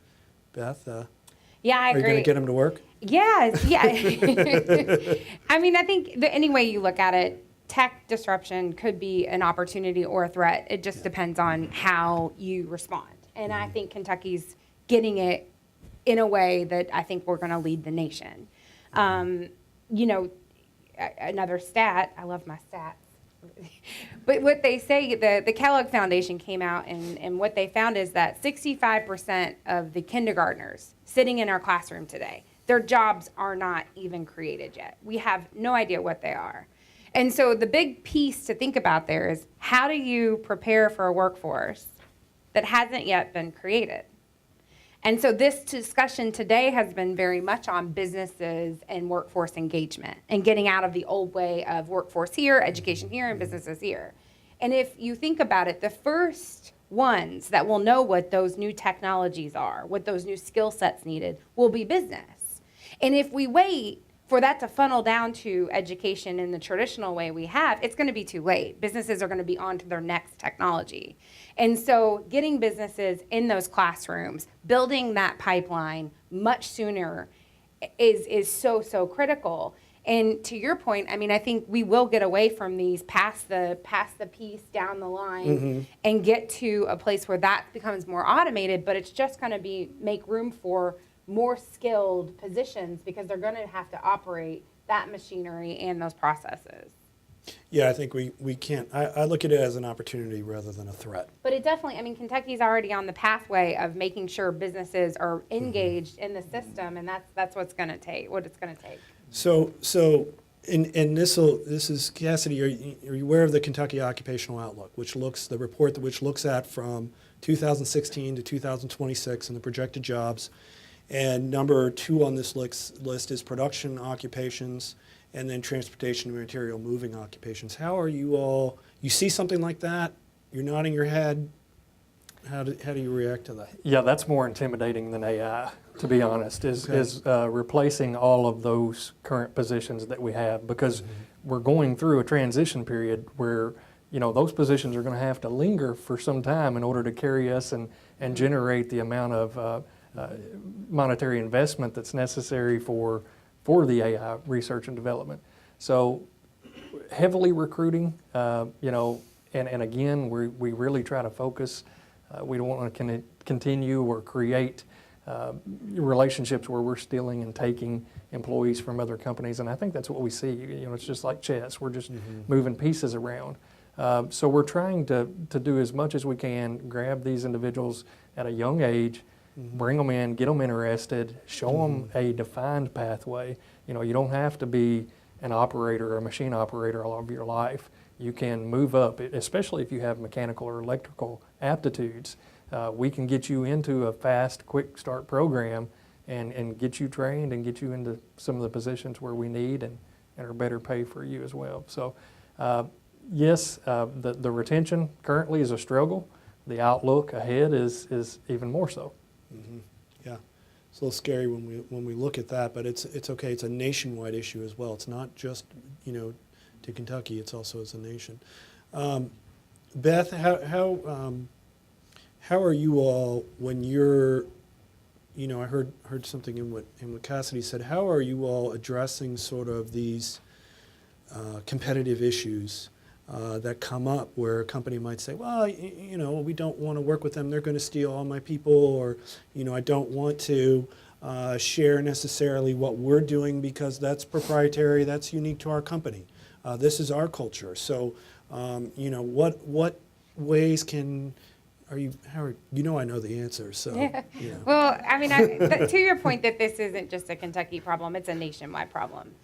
Beth, Yeah, I are you agree. going to get them to work? Yeah. I mean, I think that any way you look at it, tech disruption could be an opportunity or a threat. It just depends on how you respond. And I think Kentucky's getting it in a way that I think we're going to lead the nation. You know, another stat, I love my stats. But what they say, the Kellogg Foundation came out, and what they found is that 65% of the kindergartners sitting in our classroom today, their jobs are not even created yet. We have no idea what they are. And so the big piece to think about there is, how do you prepare for a workforce that hasn't yet been created? And so this discussion today has been very much on businesses and workforce engagement and getting out of the old way of workforce here, education here, and businesses here. And if you think about it, the first ones that will know what those new technologies are, what those new skill sets needed, will be business. And if we wait for that to funnel down to education in the traditional way we have, it's going to be too late. Businesses are going to be on to their next technology. And so getting businesses in those classrooms, building that pipeline much sooner is so critical. And to your point, I mean, I think we will get away from these pass the piece down the line and get to a place where that becomes more automated, but it's just going to make room for more skilled positions, because they're going to have to operate that machinery and those processes. Yeah, I think we can't. I look at it as an opportunity rather than a threat. But it definitely, I mean, Kentucky's already on the pathway of making sure businesses are engaged in the system, and that's what it's going to take. So this is Cassidy. Are you aware of the Kentucky Occupational Outlook, which looks at from 2016 to 2026 and the projected jobs? And number 2 on this list is production occupations, and then transportation and material moving occupations. How are you all? You see something like that? You're nodding your head. How do you react to that? Yeah, that's more intimidating than AI, to be honest, is replacing all of those current positions that we have, because we're going through a transition period where, you know, those positions are going to have to linger for some time in order to carry us and generate the amount of monetary investment that's necessary for the AI research and development. So heavily recruiting, you know, and again, we really try to focus. We don't want to continue or create relationships where we're stealing and taking employees from other companies, and I think that's what we see. You know, it's just like chess. We're just moving pieces around. So we're trying to do as much as we can, grab these individuals at a young age, bring them in, get them interested, show them a defined pathway. You know, you don't have to be an operator or a machine operator all of your life. You can move up, especially if you have mechanical or electrical aptitudes. We can get you into a fast, quick start program and get you trained and get you into some of the positions where we need and are better pay for you as well. So yes, the retention currently is a struggle. The outlook ahead is even more so. Mm-hmm. Yeah, it's a little scary when we look at that, but it's okay. It's a nationwide issue as well. It's not just to Kentucky. It's also as a nation. Beth, how are you all when you're I heard something in what Cassidy said. How are you all addressing sort of these competitive issues that come up where a company might say, well, we don't want to work with them. They're going to steal all my people, or I don't want to share necessarily what we're doing because that's proprietary. That's unique to our company. This is our culture. So, what ways how I know the answer, so. Yeah. Well, I mean, to your point that this isn't just a Kentucky problem, it's a nationwide problem.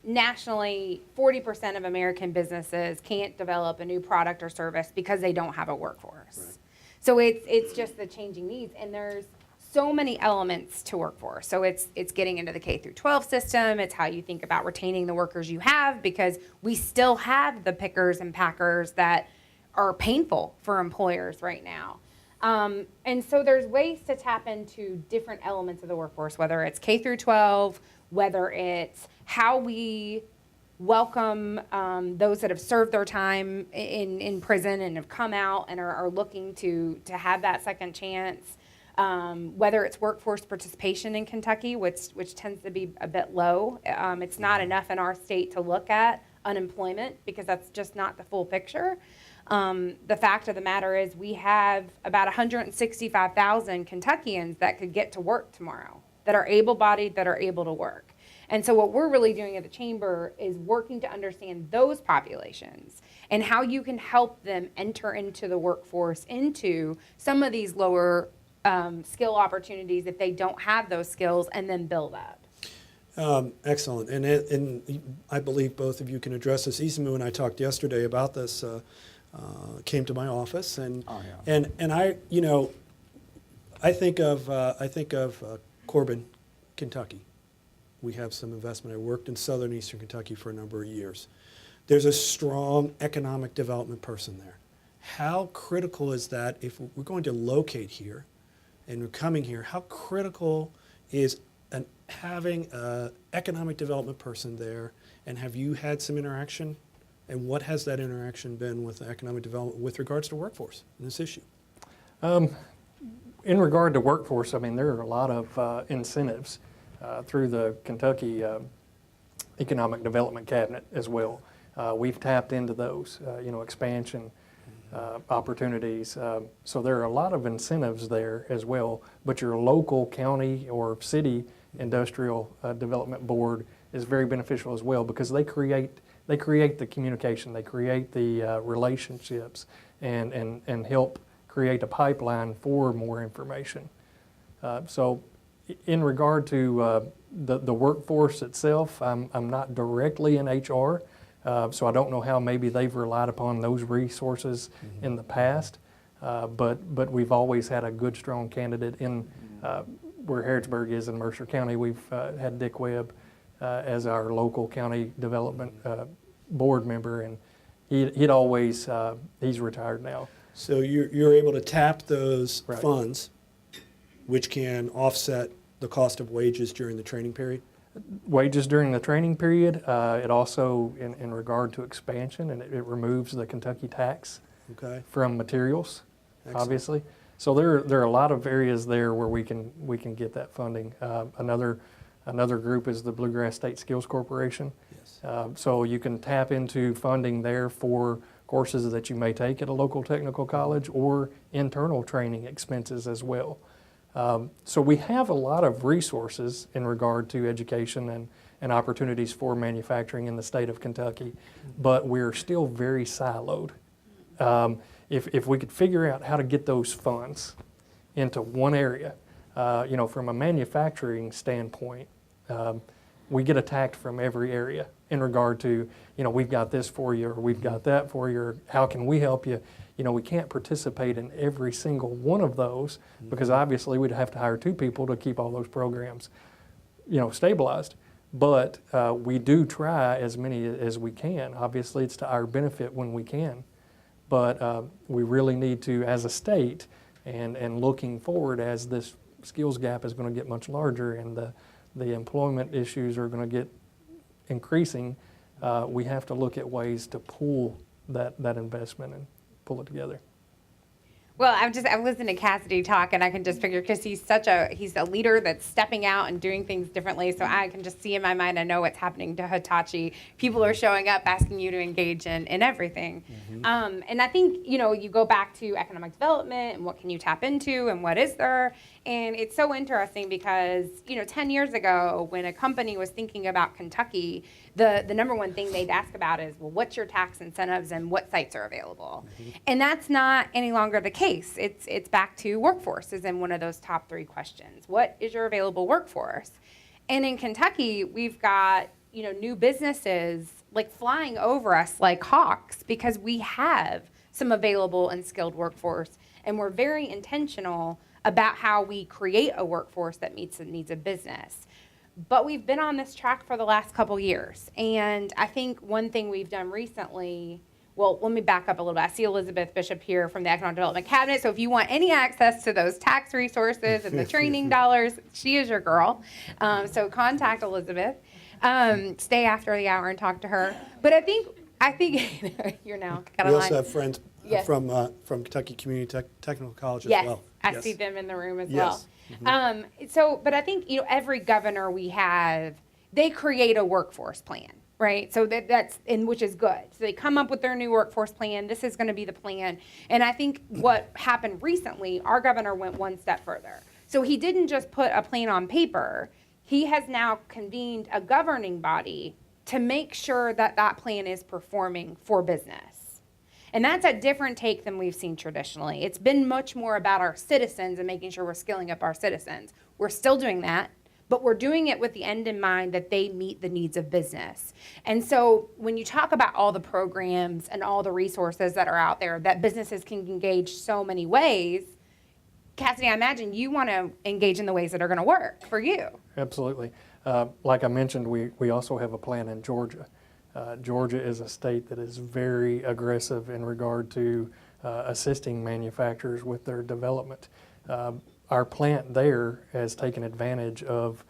Nationally, 40% of American businesses can't develop a new product or service because they don't have a workforce. Right. So it's just the changing needs, and there's so many elements to workforce. So it's getting into the K through 12 system. It's how you think about retaining the workers you have, because we still have the pickers and packers that are painful for employers right now. And so there's ways to tap into different elements of the workforce, whether it's K through 12, whether it's how we welcome those that have served their time in prison and have come out and are looking to have that second chance, whether it's workforce participation in Kentucky, which tends to be a bit low. It's not enough in our state to look at unemployment because that's just not the full picture. The fact of the matter is we have about 165,000 Kentuckians that could get to work tomorrow, that are able-bodied, that are able to work. And so what we're really doing at the Chamber is working to understand those populations and how you can help them enter into the workforce, into some of these lower skill opportunities if they don't have those skills, and then build up. Excellent. And I believe both of you can address this. Isamu and I talked yesterday about this, came to my office, and I think of Corbin, Kentucky. We have some investment. I worked in southern eastern Kentucky for a number of years. There's a strong economic development person there. How critical is that if we're going to locate here and we're coming here? How critical is having an economic development person there? And have you had some interaction? And what has that interaction been with economic development with regards to workforce in this issue? In regard to workforce, I mean, there are a lot of incentives through the Kentucky Economic Development Cabinet as well. We've tapped into those, expansion opportunities. So there are a lot of incentives there as well, but your local county or city industrial development board is very beneficial as well, because they create the communication, they create the relationships, and help create a pipeline for more information. So in regard to the workforce itself, I'm not directly in HR, so I don't know how maybe they've relied upon those resources in the past, but we've always had a good, strong candidate in where Harrodsburg is in Mercer County. We've had Dick Webb as our local county development board member, and he'd always, he's retired now. So you're able to tap those funds, which can offset the cost of wages during the training period? Wages during the training period. It also, in regard to expansion, and it removes the Kentucky tax from materials, obviously. So there are a lot of areas there where we can get that funding. Another group is the Bluegrass State Skills Corporation. Yes. So you can tap into funding there for courses that you may take at a local technical college, or internal training expenses as well. So we have a lot of resources in regard to education and opportunities for manufacturing in the state of Kentucky, but we're still very siloed. If we could figure out how to get those funds into one area, from a manufacturing standpoint, we get attacked from every area in regard to, we've got this for you, or we've got that for you, or how can we help you? We can't participate in every single one of those because obviously we'd have to hire 2 people to keep all those programs, stabilized. But we do try as many as we can. Obviously, it's to our benefit when we can. But we really need to, as a state, and looking forward as this skills gap is going to get much larger and the employment issues are going to get increasing, we have to look at ways to pool that investment and pull it together. Well, I'm listening to Cassidy talk, and I can just figure, because he's a leader that's stepping out and doing things differently. So I can just see in my mind, I know what's happening to Hitachi. People are showing up, asking you to engage in everything. And I think, you go back to economic development and what can you tap into and what is there. And it's so interesting because, 10 years ago, when a company was thinking about Kentucky, the number one thing they'd ask about is, well, what's your tax incentives and what sites are available? And that's not any longer the case. It's back to workforce is in one of those top 3 questions. What is your available workforce? And in Kentucky, we've got, new businesses like flying over us like hawks because we have some available and skilled workforce. And we're very intentional about how we create a workforce that meets the needs of business. But we've been on this track for the last couple years. And I think one thing we've done recently, well, let me back up a little bit. I see Elizabeth Bishop here from the Economic Development Cabinet. So if you want any access to those tax resources and the training dollars, she is your girl. So contact Elizabeth. Stay after the hour and talk to her. But I think you're now got a We line. also have friends Yes. from Kentucky Community Technical College Yes, as well. I see them in the room as Yes. well. But I think, every governor we have, they create a workforce plan, right? So which is good. So they come up with their new workforce plan. This is going to be the plan. And I think what happened recently, our governor went one step further. So he didn't just put a plan on paper. He has now convened a governing body to make sure that plan is performing for business. And that's a different take than we've seen traditionally. It's been much more about our citizens and making sure we're skilling up our citizens. We're still doing that, but we're doing it with the end in mind that they meet the needs of business. And so when you talk about all the programs and all the resources that are out there that businesses can engage so many ways, Cassidy, I imagine you want to engage in the ways that are going to work for you. Absolutely. Like I mentioned, we also have a plan in Georgia. Georgia is a state that is very aggressive in regard to assisting manufacturers with their development. Our plant there has taken advantage of,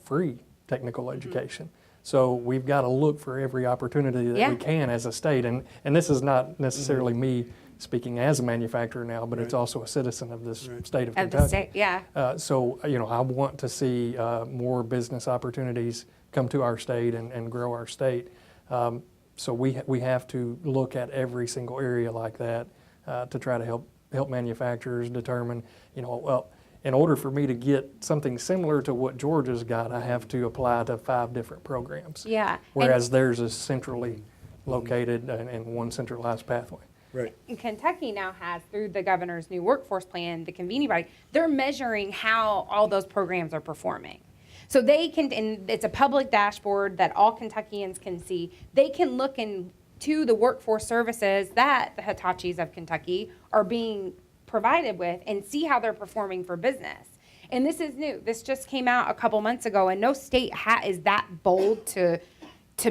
free technical education. So we've got to look for every opportunity that we can as a state. And this is not necessarily me speaking as a manufacturer now, but it's also a citizen of this state of Kentucky. Of the state, yeah. So, I want to see more business opportunities come to our state and grow our state. So we have to look at every single area like that to try to help manufacturers determine, well, in order for me to get something similar to what Georgia's got, I have to apply to 5 different programs. Yeah. Whereas theirs is centrally located and one centralized pathway. Right. And Kentucky now has, through the governor's new workforce plan, the convening body, they're measuring how all those programs are performing. So they can, and it's a public dashboard that all Kentuckians can see. They can look into the workforce services that the Hitachis of Kentucky are being provided with and see how they're performing for business. And this is new. This just came out a couple months ago, and no state is that bold to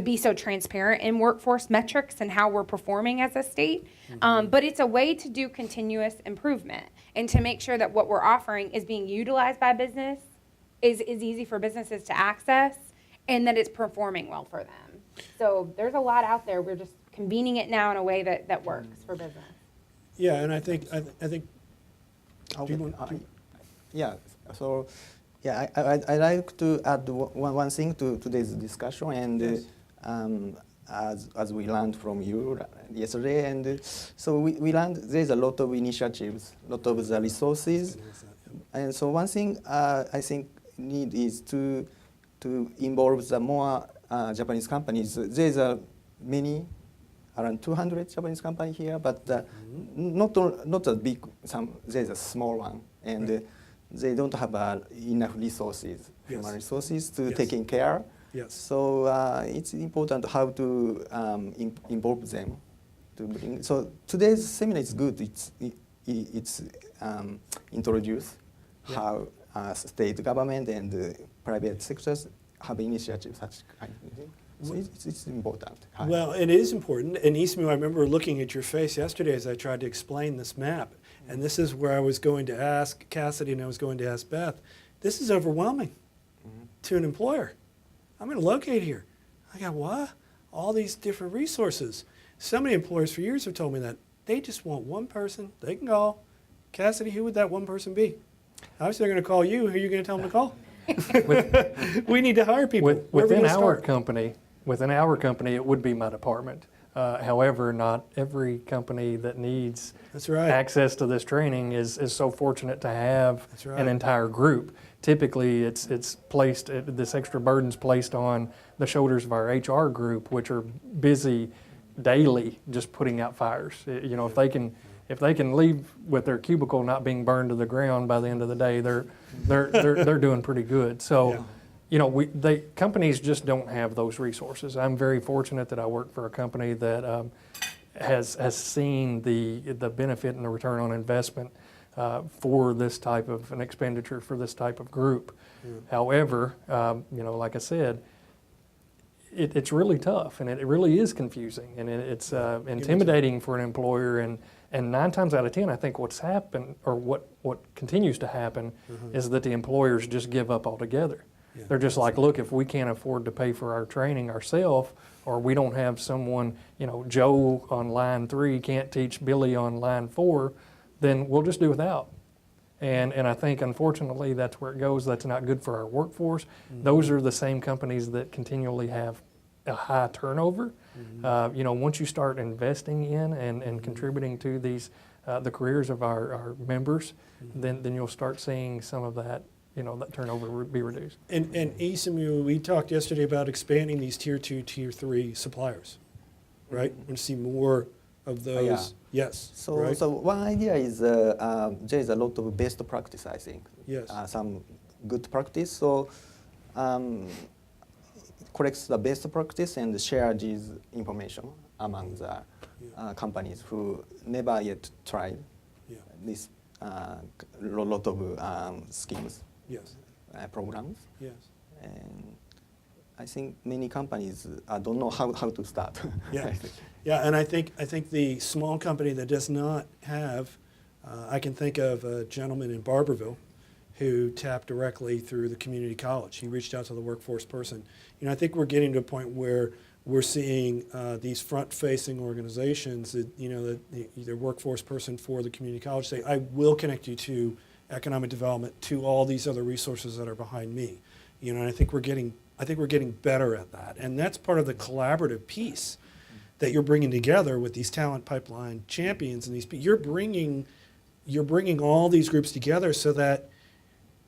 be so transparent in workforce metrics and how we're performing as a state. But it's a way to do continuous improvement and to make sure that what we're offering is being utilized by business, is easy for businesses to access, and that it's performing well for them. So there's a lot out there. We're just convening it now in a way that works for business. Yeah, and I think. Okay. Yeah. So, yeah, I like to add one thing to today's discussion, and as we learned from you yesterday, and so we learned there's a lot of initiatives, a lot of the resources, and so one thing I think need is to involve the more Japanese companies. There's many. Around 200 Japanese companies here, but not a big. There's a small one, and they don't have enough resources, human Yes. resources to Yes. taking care. Yes. So it's important how to involve them. To bring. So today's seminar is good. It's introduce Yeah. how state government and private sectors have initiatives such kind of thing. So it's important. Well, it is important. And Ismu, I remember looking at your face yesterday as I tried to explain this map. And this is where I was going to ask Cassidy and I was going to ask Beth. This is overwhelming to an employer. I'm going to locate here. I got what? All these different resources. So many employers for years have told me that. They just want one person they can call. Cassidy, who would that one person be? Obviously, they're going to call you. Who are you going to tell them to call? We need to hire people. Where are we Within gonna our start? company, it would be my department. However, not every company that needs That's right. access to this training is so fortunate to have That's right. an entire group. Typically, it's placed, this extra burden's placed on the shoulders of our HR group, which are busy daily just putting out fires. You know, if they can leave with their cubicle not being burned to the ground by the end of the day, they're doing pretty good. So. Yeah. You know, companies just don't have those resources. I'm very fortunate that I work for a company that has seen the benefit and the return on investment for this type of an expenditure for this type of group. However, you know, like I said, it's really tough and it really is confusing and it's intimidating for an employer. And 9 times out of 10, I think what's happened or what continues to happen is that the employers just give up altogether. Yeah. They're just like, look, if we can't afford to pay for our training ourselves, or we don't have someone, you know, Joe on line 3 can't teach Billy on line 4, then we'll just do without. And I think, unfortunately, that's where it goes. That's not good for our workforce. Those are the same companies that continually have a high turnover. You know, once you start investing in and contributing to these, the careers of our members, then you'll start seeing some of that, you know, that turnover be reduced. And Isamu, we talked yesterday about expanding these tier 2, tier 3 suppliers, right? We're going to see more of those. Yeah. Yes. So, right? so one idea is there is a lot of best practice, I think. Yes. Some good practice. So collects the best practice and share this information among the companies who never yet tried Yeah. this lot of schemes, Yes. programs. Yes. And I think many companies don't know how to start. Yeah. Yeah, and I think the small company that does not have, I can think of a gentleman in Barberville who tapped directly through the community college. He reached out to the workforce person. You know, I think we're getting to a point where we're seeing these front-facing organizations that, you know, that the workforce person for the community college say, I will connect you to economic development, to all these other resources that are behind me. You know, and I think we're getting better at that. And that's part of the collaborative piece that you're bringing together with these talent pipeline champions and these you're bringing all these groups together so that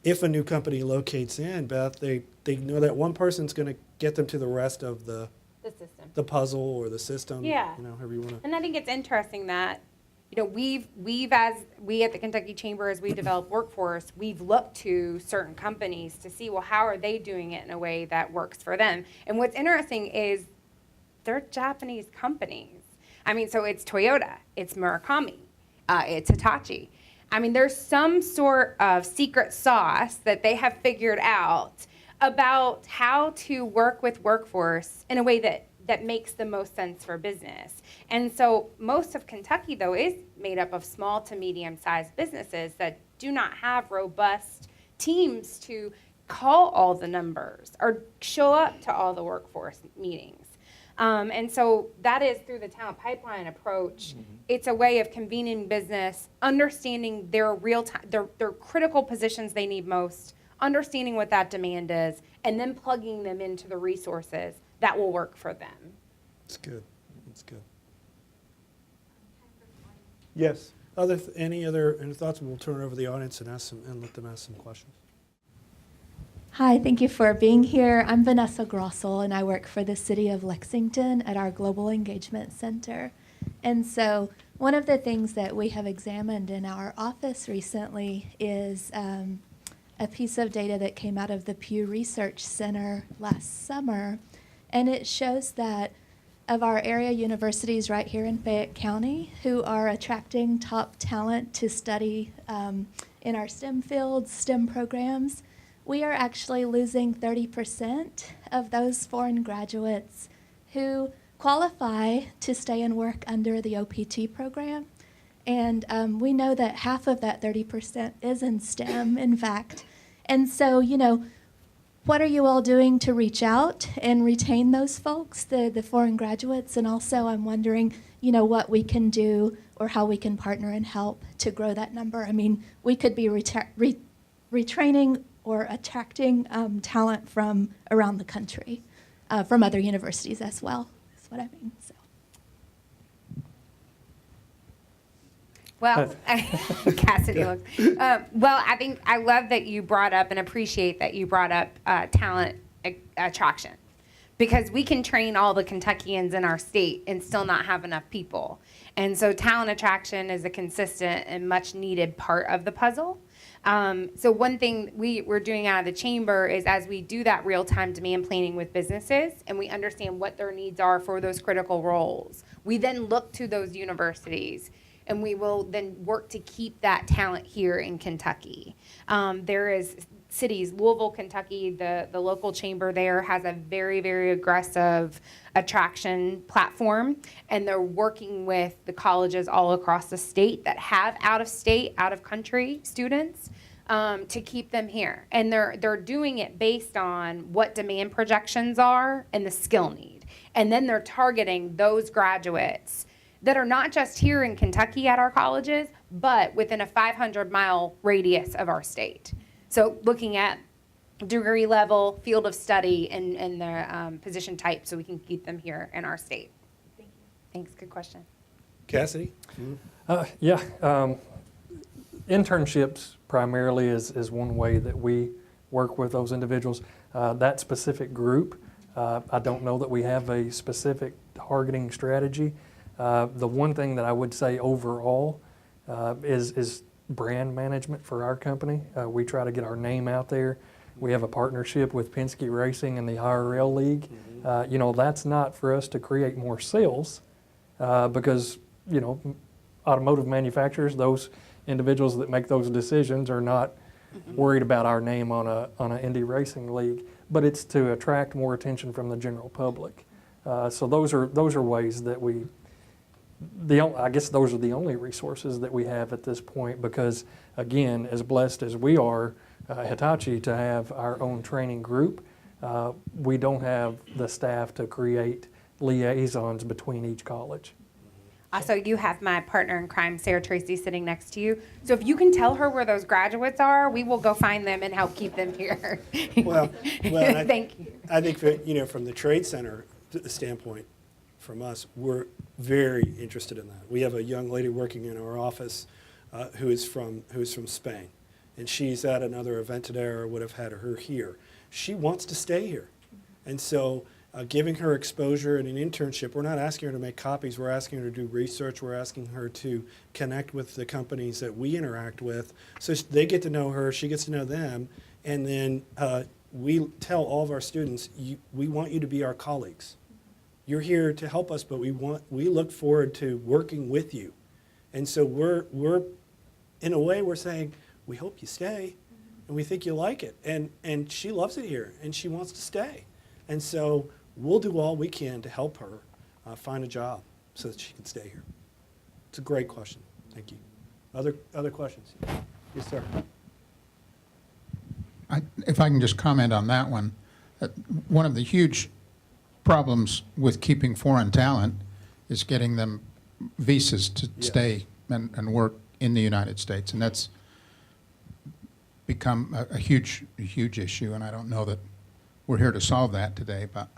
if a new company locates in, Beth, they know that one person's going to get them to the rest of the system. the puzzle or the system. Yeah. You know, however you want to. And I think it's interesting that, you know, we at the Kentucky Chamber, as we develop workforce, we've looked to certain companies to see, well, how are they doing it in a way that works for them? And what's interesting is they're Japanese companies. I mean, so it's Toyota, it's Murakami, it's Hitachi. I mean, there's some sort of secret sauce that they have figured out about how to work with workforce in a way that makes the most sense for business. And so most of Kentucky, though, is made up of small to medium-sized businesses that do not have robust teams to call all the numbers or show up to all the workforce meetings. And so that is through the talent pipeline approach. It's a way of convening business, understanding their real-time, their critical positions they need most, understanding what that demand is, and then plugging them into the resources that will work for them. It's good. It's good. Yes. Any other thoughts? We'll turn it over to the audience and let them ask some questions. Hi, thank you for being here. I'm Vanessa Grossel, and I work for the City of Lexington at our Global Engagement Center. And so one of the things that we have examined in our office recently is a piece of data that came out of the Pew Research Center last summer, and it shows that of our area universities right here in Fayette County who are attracting top talent to study in our STEM fields, STEM programs, we are actually losing 30% of those foreign graduates who qualify to stay and work under the OPT program. And we know that half of that 30% is in STEM, in fact. And so, you know, what are you all doing to reach out and retain those folks, the foreign graduates? And also I'm wondering, you know, what we can do or how we can partner and help to grow that number. I mean, we could be retraining or attracting talent from around the country, from other universities as well, is what I mean. So. Well, Cassidy looks. Well, I think I love that you brought up and appreciate that you brought up talent attraction, because we can train all the Kentuckians in our state and still not have enough people. And so talent attraction is a consistent and much needed part of the puzzle. So one thing we're doing out of the chamber is, as we do that real-time demand planning with businesses and we understand what their needs are for those critical roles, we then look to those universities and we will then work to keep that talent here in Kentucky. There is cities, Louisville, Kentucky, the local chamber there has a very, very aggressive attraction platform, and they're working with the colleges all across the state that have out-of-state, out-of-country students to keep them here. And they're doing it based on what demand projections are and the skill need. And then they're targeting those graduates that are not just here in Kentucky at our colleges, but within a 500-mile radius of our state. So looking at degree level, field of study, and the position type, so we can keep them here in our state. Thank you. Thanks, good question. Cassidy? Internships primarily is one way that we work with those individuals. That specific group, I don't know that we have a specific targeting strategy. The one thing that I would say overall is brand management for our company. We try to get our name out there. We have a partnership with Penske Racing and the IRL League. You know, that's not for us to create more sales because, you know, automotive manufacturers, those individuals that make those decisions are not worried about our name on an Indy Racing League, but it's to attract more attention from the general public. So those are ways that I guess those are the only resources that we have at this point, because again, as blessed as we are, Hitachi, to have our own training group, we don't have the staff to create liaisons between each college. Also, you have my partner in crime, Sarah Tracy, sitting next to you. So if you can tell her where those graduates are, we will go find them and help keep them here. Well, Thank you. I think that, you know, from the trade center standpoint, from us, we're very interested in that. We have a young lady working in our office who is from Spain, and she's at another event today, or would have had her here. She wants to stay here, and so giving her exposure and an internship, we're not asking her to make copies. We're asking her to do research. We're asking her to connect with the companies that we interact with, so they get to know her. She gets to know them, and then we tell all of our students, we want you to be our colleagues. You're here to help us, but we look forward to working with you. And so we're in a way, we're saying, we hope you stay, and we think you like it. And she loves it here, and she wants to stay. And so we'll do all we can to help her find a job so that she can stay here. It's a great question. Thank you. Other questions? Yes, sir. If I can just comment on that one, one of the huge problems with keeping foreign talent is getting them visas to stay and work in the United States, and that's become a huge issue, and I don't know that we're here to solve that today, but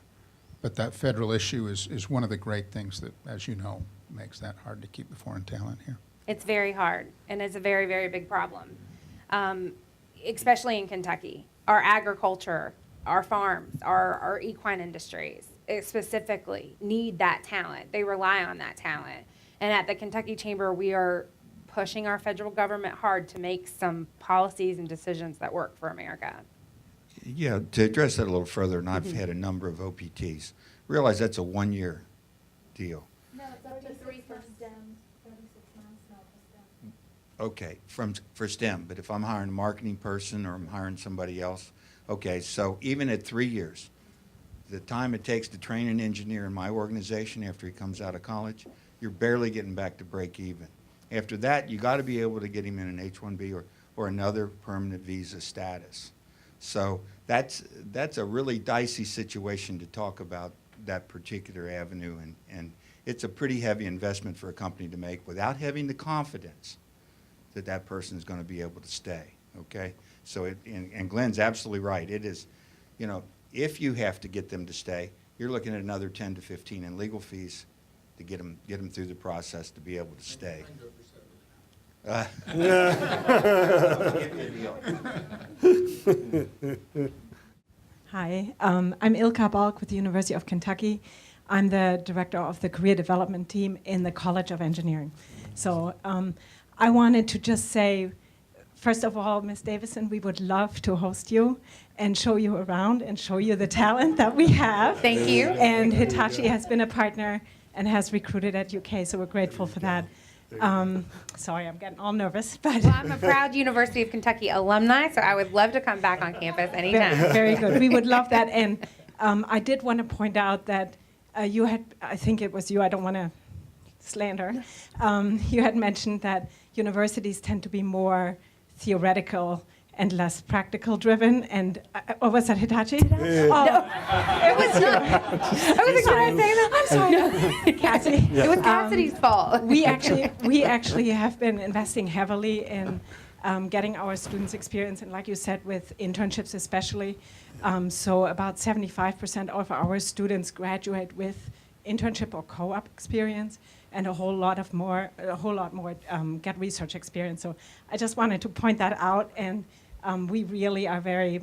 that federal issue is one of the great things that, as you know, makes that hard to keep the foreign talent here. It's very hard, and it's a very, very big problem, especially in Kentucky. Our agriculture, our farms, our equine industries specifically need that talent. They rely on that talent. And at the Kentucky Chamber, we are pushing our federal government hard to make some policies and decisions that work for America. Yeah, to address that a little further, and I've had a number of OPTs, realize that's a one-year deal. No, it's up to 3 for STEM, 36 months now for STEM. Okay, for STEM, but if I'm hiring a marketing person or I'm hiring somebody else, okay, so even at 3 years, the time it takes to train an engineer in my organization after he comes out of college, you're barely getting back to break even. After that, you got to be able to get him in an H-1B or another permanent visa status. So that's a really dicey situation to talk about that particular avenue, and it's a pretty heavy investment for a company to make without having the confidence that that person is going to be able to stay, okay? So, and Glenn's absolutely right. It is, you know, if you have to get them to stay, you're looking at another 10 to 15 in legal fees to get them through the process to be able to stay. Hi, I'm Ilka Balk with the University of Kentucky. I'm the director of the career development team in the College of Engineering. So I wanted to just say, first of all, Ms. Davison, we would love to host you and show you around and show you the talent that we have. Thank you. And Hitachi has been a partner and has recruited at UK, so we're grateful for that. Sorry, I'm getting all nervous, but Well, I'm a proud University of Kentucky alumni, so I would love to come back on campus anytime. very good. We would love that. And I did want to point out that you had, I think it was you, I don't want to slander, you had mentioned that universities tend to be more theoretical and less practical driven, and or was that Hitachi? No, it was not. I wasn't going to say that. I'm sorry, no. Cassie. It was Cassidy's fault. We actually have been investing heavily in getting our students experience, and like you said, with internships especially. So about 75% of our students graduate with internship or co-op experience, and a whole lot more get research experience. So I just wanted to point that out, and we really are very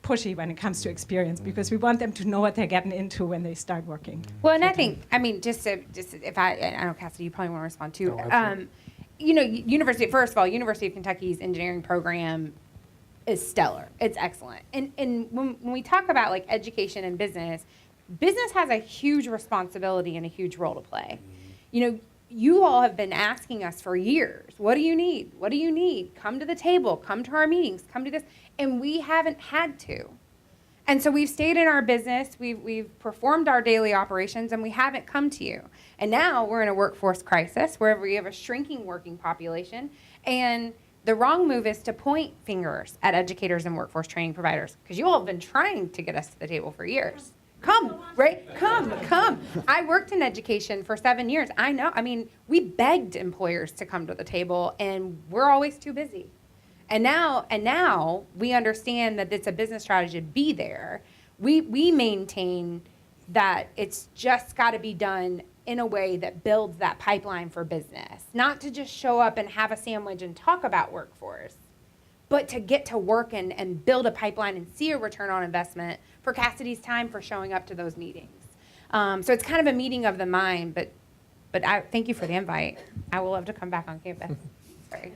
pushy when it comes to experience because we want them to know what they're getting into when they start working. Well, and I think, I mean, just if I know Cassidy, you probably want to respond too. No, you know, first of all, University of Kentucky's engineering program is stellar. It's excellent. And when we talk about like education and business has a huge responsibility and a huge role to play. You know, you all have been asking us for years, what do you need? What do you need? Come to the table, come to our meetings, come to this. And we haven't had to. And so we've stayed in our business, we've performed our daily operations, and we haven't come to you. And now we're in a workforce crisis where we have a shrinking working population. And the wrong move is to point fingers at educators and workforce training providers, because you all have been trying to get us to the table for years. Come, right? Come. I worked in education for 7 years. I know. I mean, we begged employers to come to the table, and we're always too busy. And now we understand that it's a business strategy to be there. We maintain that it's just got to be done in a way that builds that pipeline for business, not to just show up and have a sandwich and talk about workforce, but to get to work and build a pipeline and see a return on investment for Cassidy's time for showing up to those meetings. So it's kind of a meeting of the mind, but I thank you for the invite. I will love to come back on campus. Sorry.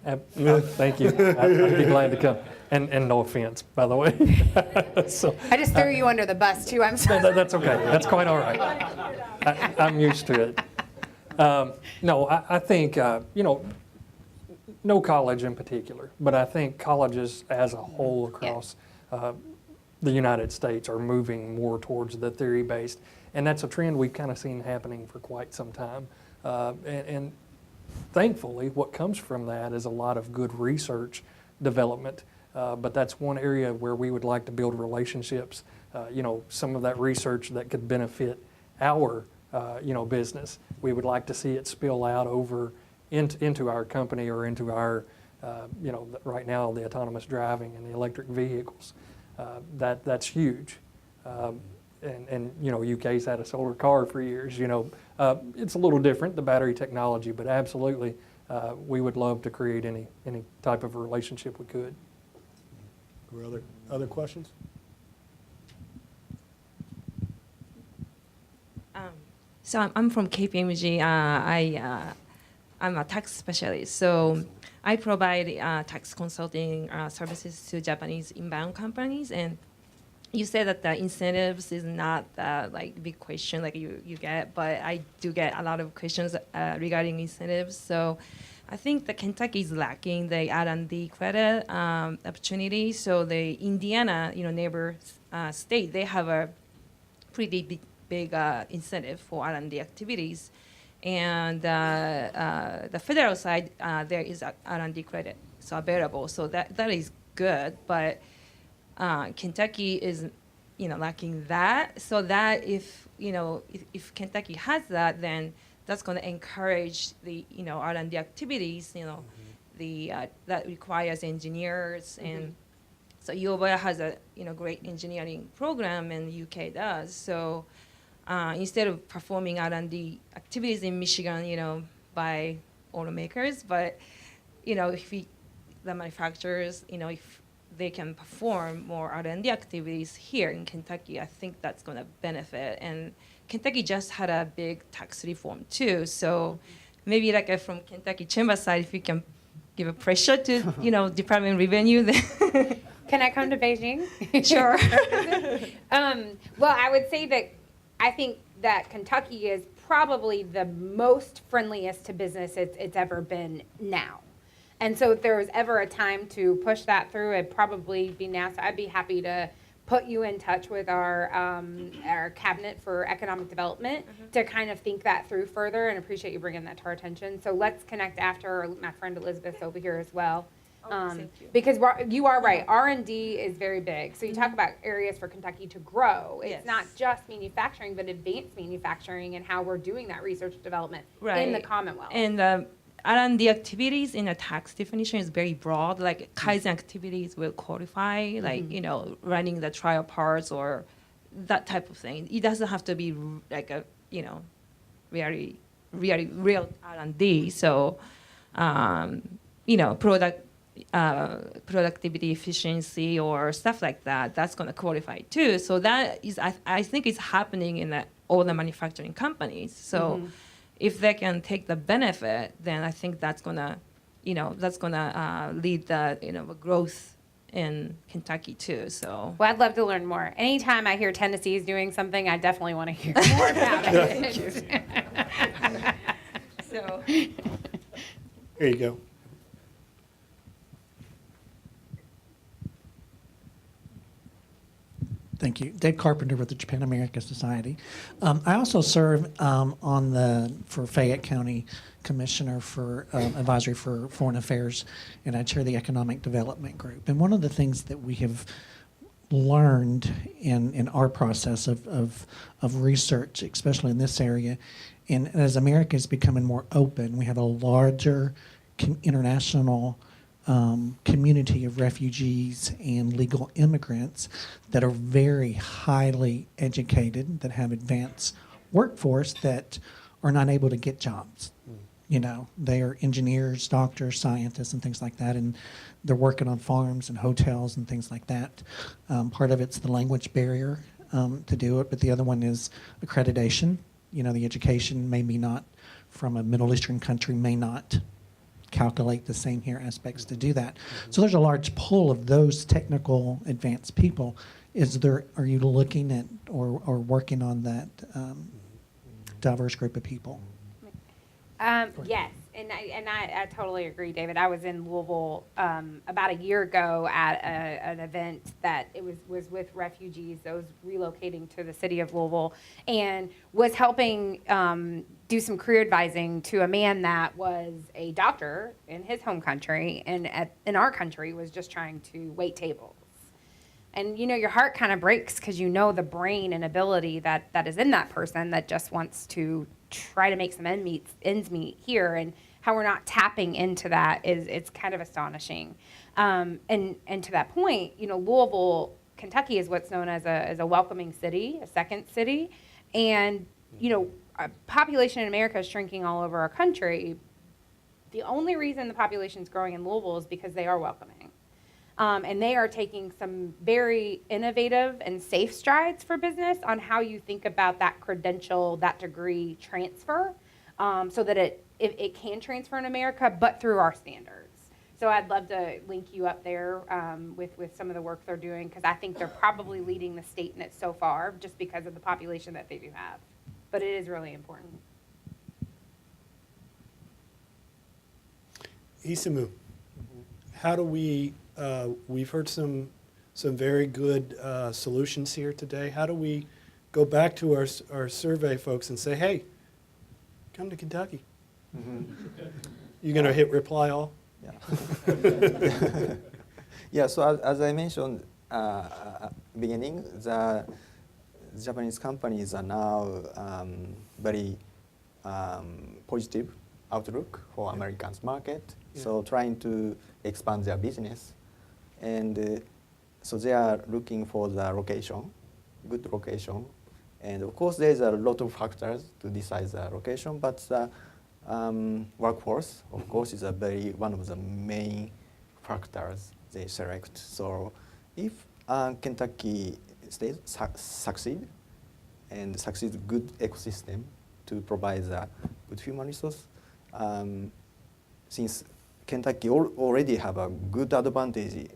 Thank you. I'd be glad to come. And no offense, by the way. So, I just threw you under the bus too. I'm sorry. that's okay. That's quite all right. I'm used to it. No, I think, you know, no college in particular, but I think colleges as a whole across the United States are moving more towards the theory-based, and that's a trend we've kind of seen happening for quite some time. And thankfully, what comes from that is a lot of good research development, but that's one area where we would like to build relationships, you know, some of that research that could benefit our, you know, business. We would like to see it spill out over into our company or into our, you know, right now the autonomous driving and the electric vehicles. That's huge. And you know, UK's had a solar car for years. You know, it's a little different, the battery technology, but absolutely, we would love to create any type of a relationship we could. Other questions? So I'm from KPMG. I'm a tax specialist. So I provide tax consulting services to Japanese inbound companies. And you said that the incentives is not like big question like you get, but I do get a lot of questions regarding incentives. So I think that Kentucky is lacking the R&D credit opportunity. So the Indiana, neighbor state, they have a pretty big incentive for R&D activities. And the federal side, there is a R&D credit so available. So that is good, but Kentucky is, lacking that. So that if Kentucky has that, then that's going to encourage the, R&D activities, that requires engineers. And so U has a, great engineering program, and UK does. So instead of performing R&D activities in Michigan, by automakers, but, if the manufacturers, if they can perform more R&D activities here in Kentucky, I think that's going to benefit. And Kentucky just had a big tax reform too, so maybe like from Kentucky Chamber side, if you can give a pressure to Department of Revenue, then Can I come to Beijing? Sure. Well, I would say that I think that Kentucky is probably the most friendliest to business it's ever been now. And so if there was ever a time to push that through, it'd probably be now. So I'd be happy to put you in touch with our cabinet for economic development to kind of think that through further, and appreciate you bringing that to our attention. So let's connect after. My friend Elizabeth's over here as well. Thank you. Because you are right, R&D is very big. So you talk about areas for Kentucky to grow. It's Yes. not just manufacturing, but advanced manufacturing and how we're doing that research and development in the Commonwealth. And R&D activities in a tax definition is very broad. Like Kaizen activities will qualify, like running the trial parts or that type of thing. It doesn't have to be like a really real R&D. So productivity efficiency or stuff like that, that's going to qualify too. So that is, I think it's happening in all the manufacturing companies. So if they can take the benefit, then I think that's going to, lead the, growth in Kentucky too. So Well, I'd love to learn more. Anytime I hear Tennessee is doing something, I definitely want to hear more about it. so Here you go. Thank you. Dave Carpenter with the Japan America Society. I also serve for Fayette County Commissioner for Advisory for Foreign Affairs, and I chair the Economic Development Group. And one of the things that we have learned in our process of research, especially in this area, and as America is becoming more open, we have a larger international community of refugees and legal immigrants that are very highly educated, that have advanced workforce that are not able to get jobs. They are engineers, doctors, scientists, and things like that, and they're working on farms and hotels and things like that. Part of it's the language barrier to do it, but the other one is accreditation. The education maybe not from a Middle Eastern country may not calculate the same here aspects to do that. So there's a large pool of those technical advanced people. Are you looking at or working on that diverse group of people? Yes, and I totally agree, David. I was in Louisville about a year ago at an event that it was with refugees, those relocating to the city of Louisville, and was helping do some career advising to a man that was a doctor in his home country, and in our country was just trying to wait tables. And your heart kind of breaks because the brain and ability that is in that person that just wants to try to make some ends meet here, and how we're not tapping into that it's kind of astonishing. And to that point, Louisville, Kentucky is what's known as a welcoming city, a second city, and population in America is shrinking all over our country. The only reason the population is growing in Louisville is because they are welcoming. And they are taking some very innovative and safe strides for business on how you think about that credential, that degree transfer, so that it it can transfer in America, but through our standards. So I'd love to link you up there with some of the work they're doing, because I think they're probably leading the state in it so far, just because of the population that they do have. But it is really important. Isamu, how do we've heard some very good solutions here today. How do we go back to our survey folks and say, hey, come to Kentucky? You going to hit reply all? Yeah. Yeah, so as I mentioned beginning, the Japanese companies are now very positive outlook for Americans market. Yeah. So trying to expand their business. And so they are looking for the location, good location. And of course, there's a lot of factors to decide the location, but the workforce, of course, is one of the main factors they select. So if Kentucky state succeed good ecosystem to provide the good human resource, since Kentucky already have a good advantage.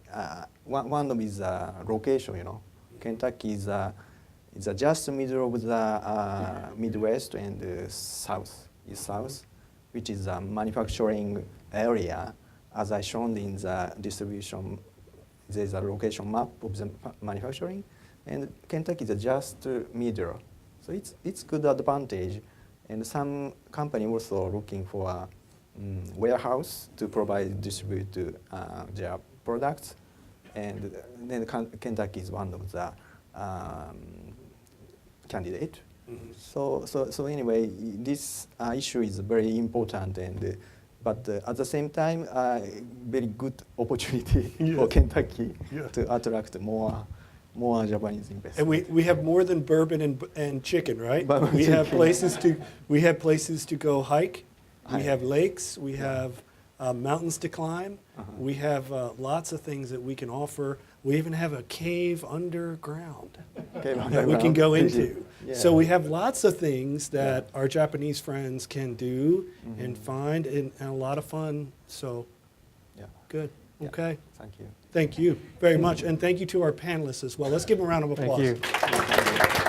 One of is location, you know. Kentucky is just middle of the Midwest and South, which is a manufacturing area. As I shown in the distribution, there's a location map of the manufacturing, and Kentucky is just middle. So it's good advantage, and some company also looking for a warehouse to distribute their products, and then Kentucky is one of the candidate. So anyway, this issue is very important, but at the same time, very good opportunity for Kentucky to attract more Japanese investors. And we have more than bourbon and chicken, right? Bourbon We have chicken. places to go hike. We have lakes. We have mountains to climb. We have lots of things that we can offer. We even have a cave underground that we can go into. Yeah. So we have lots of things that our Japanese friends can do and find, and a lot of fun. So good. Yeah. Okay. Thank you. Thank you very much. And thank you to our panelists as well. Let's give them a round of applause. Thank you.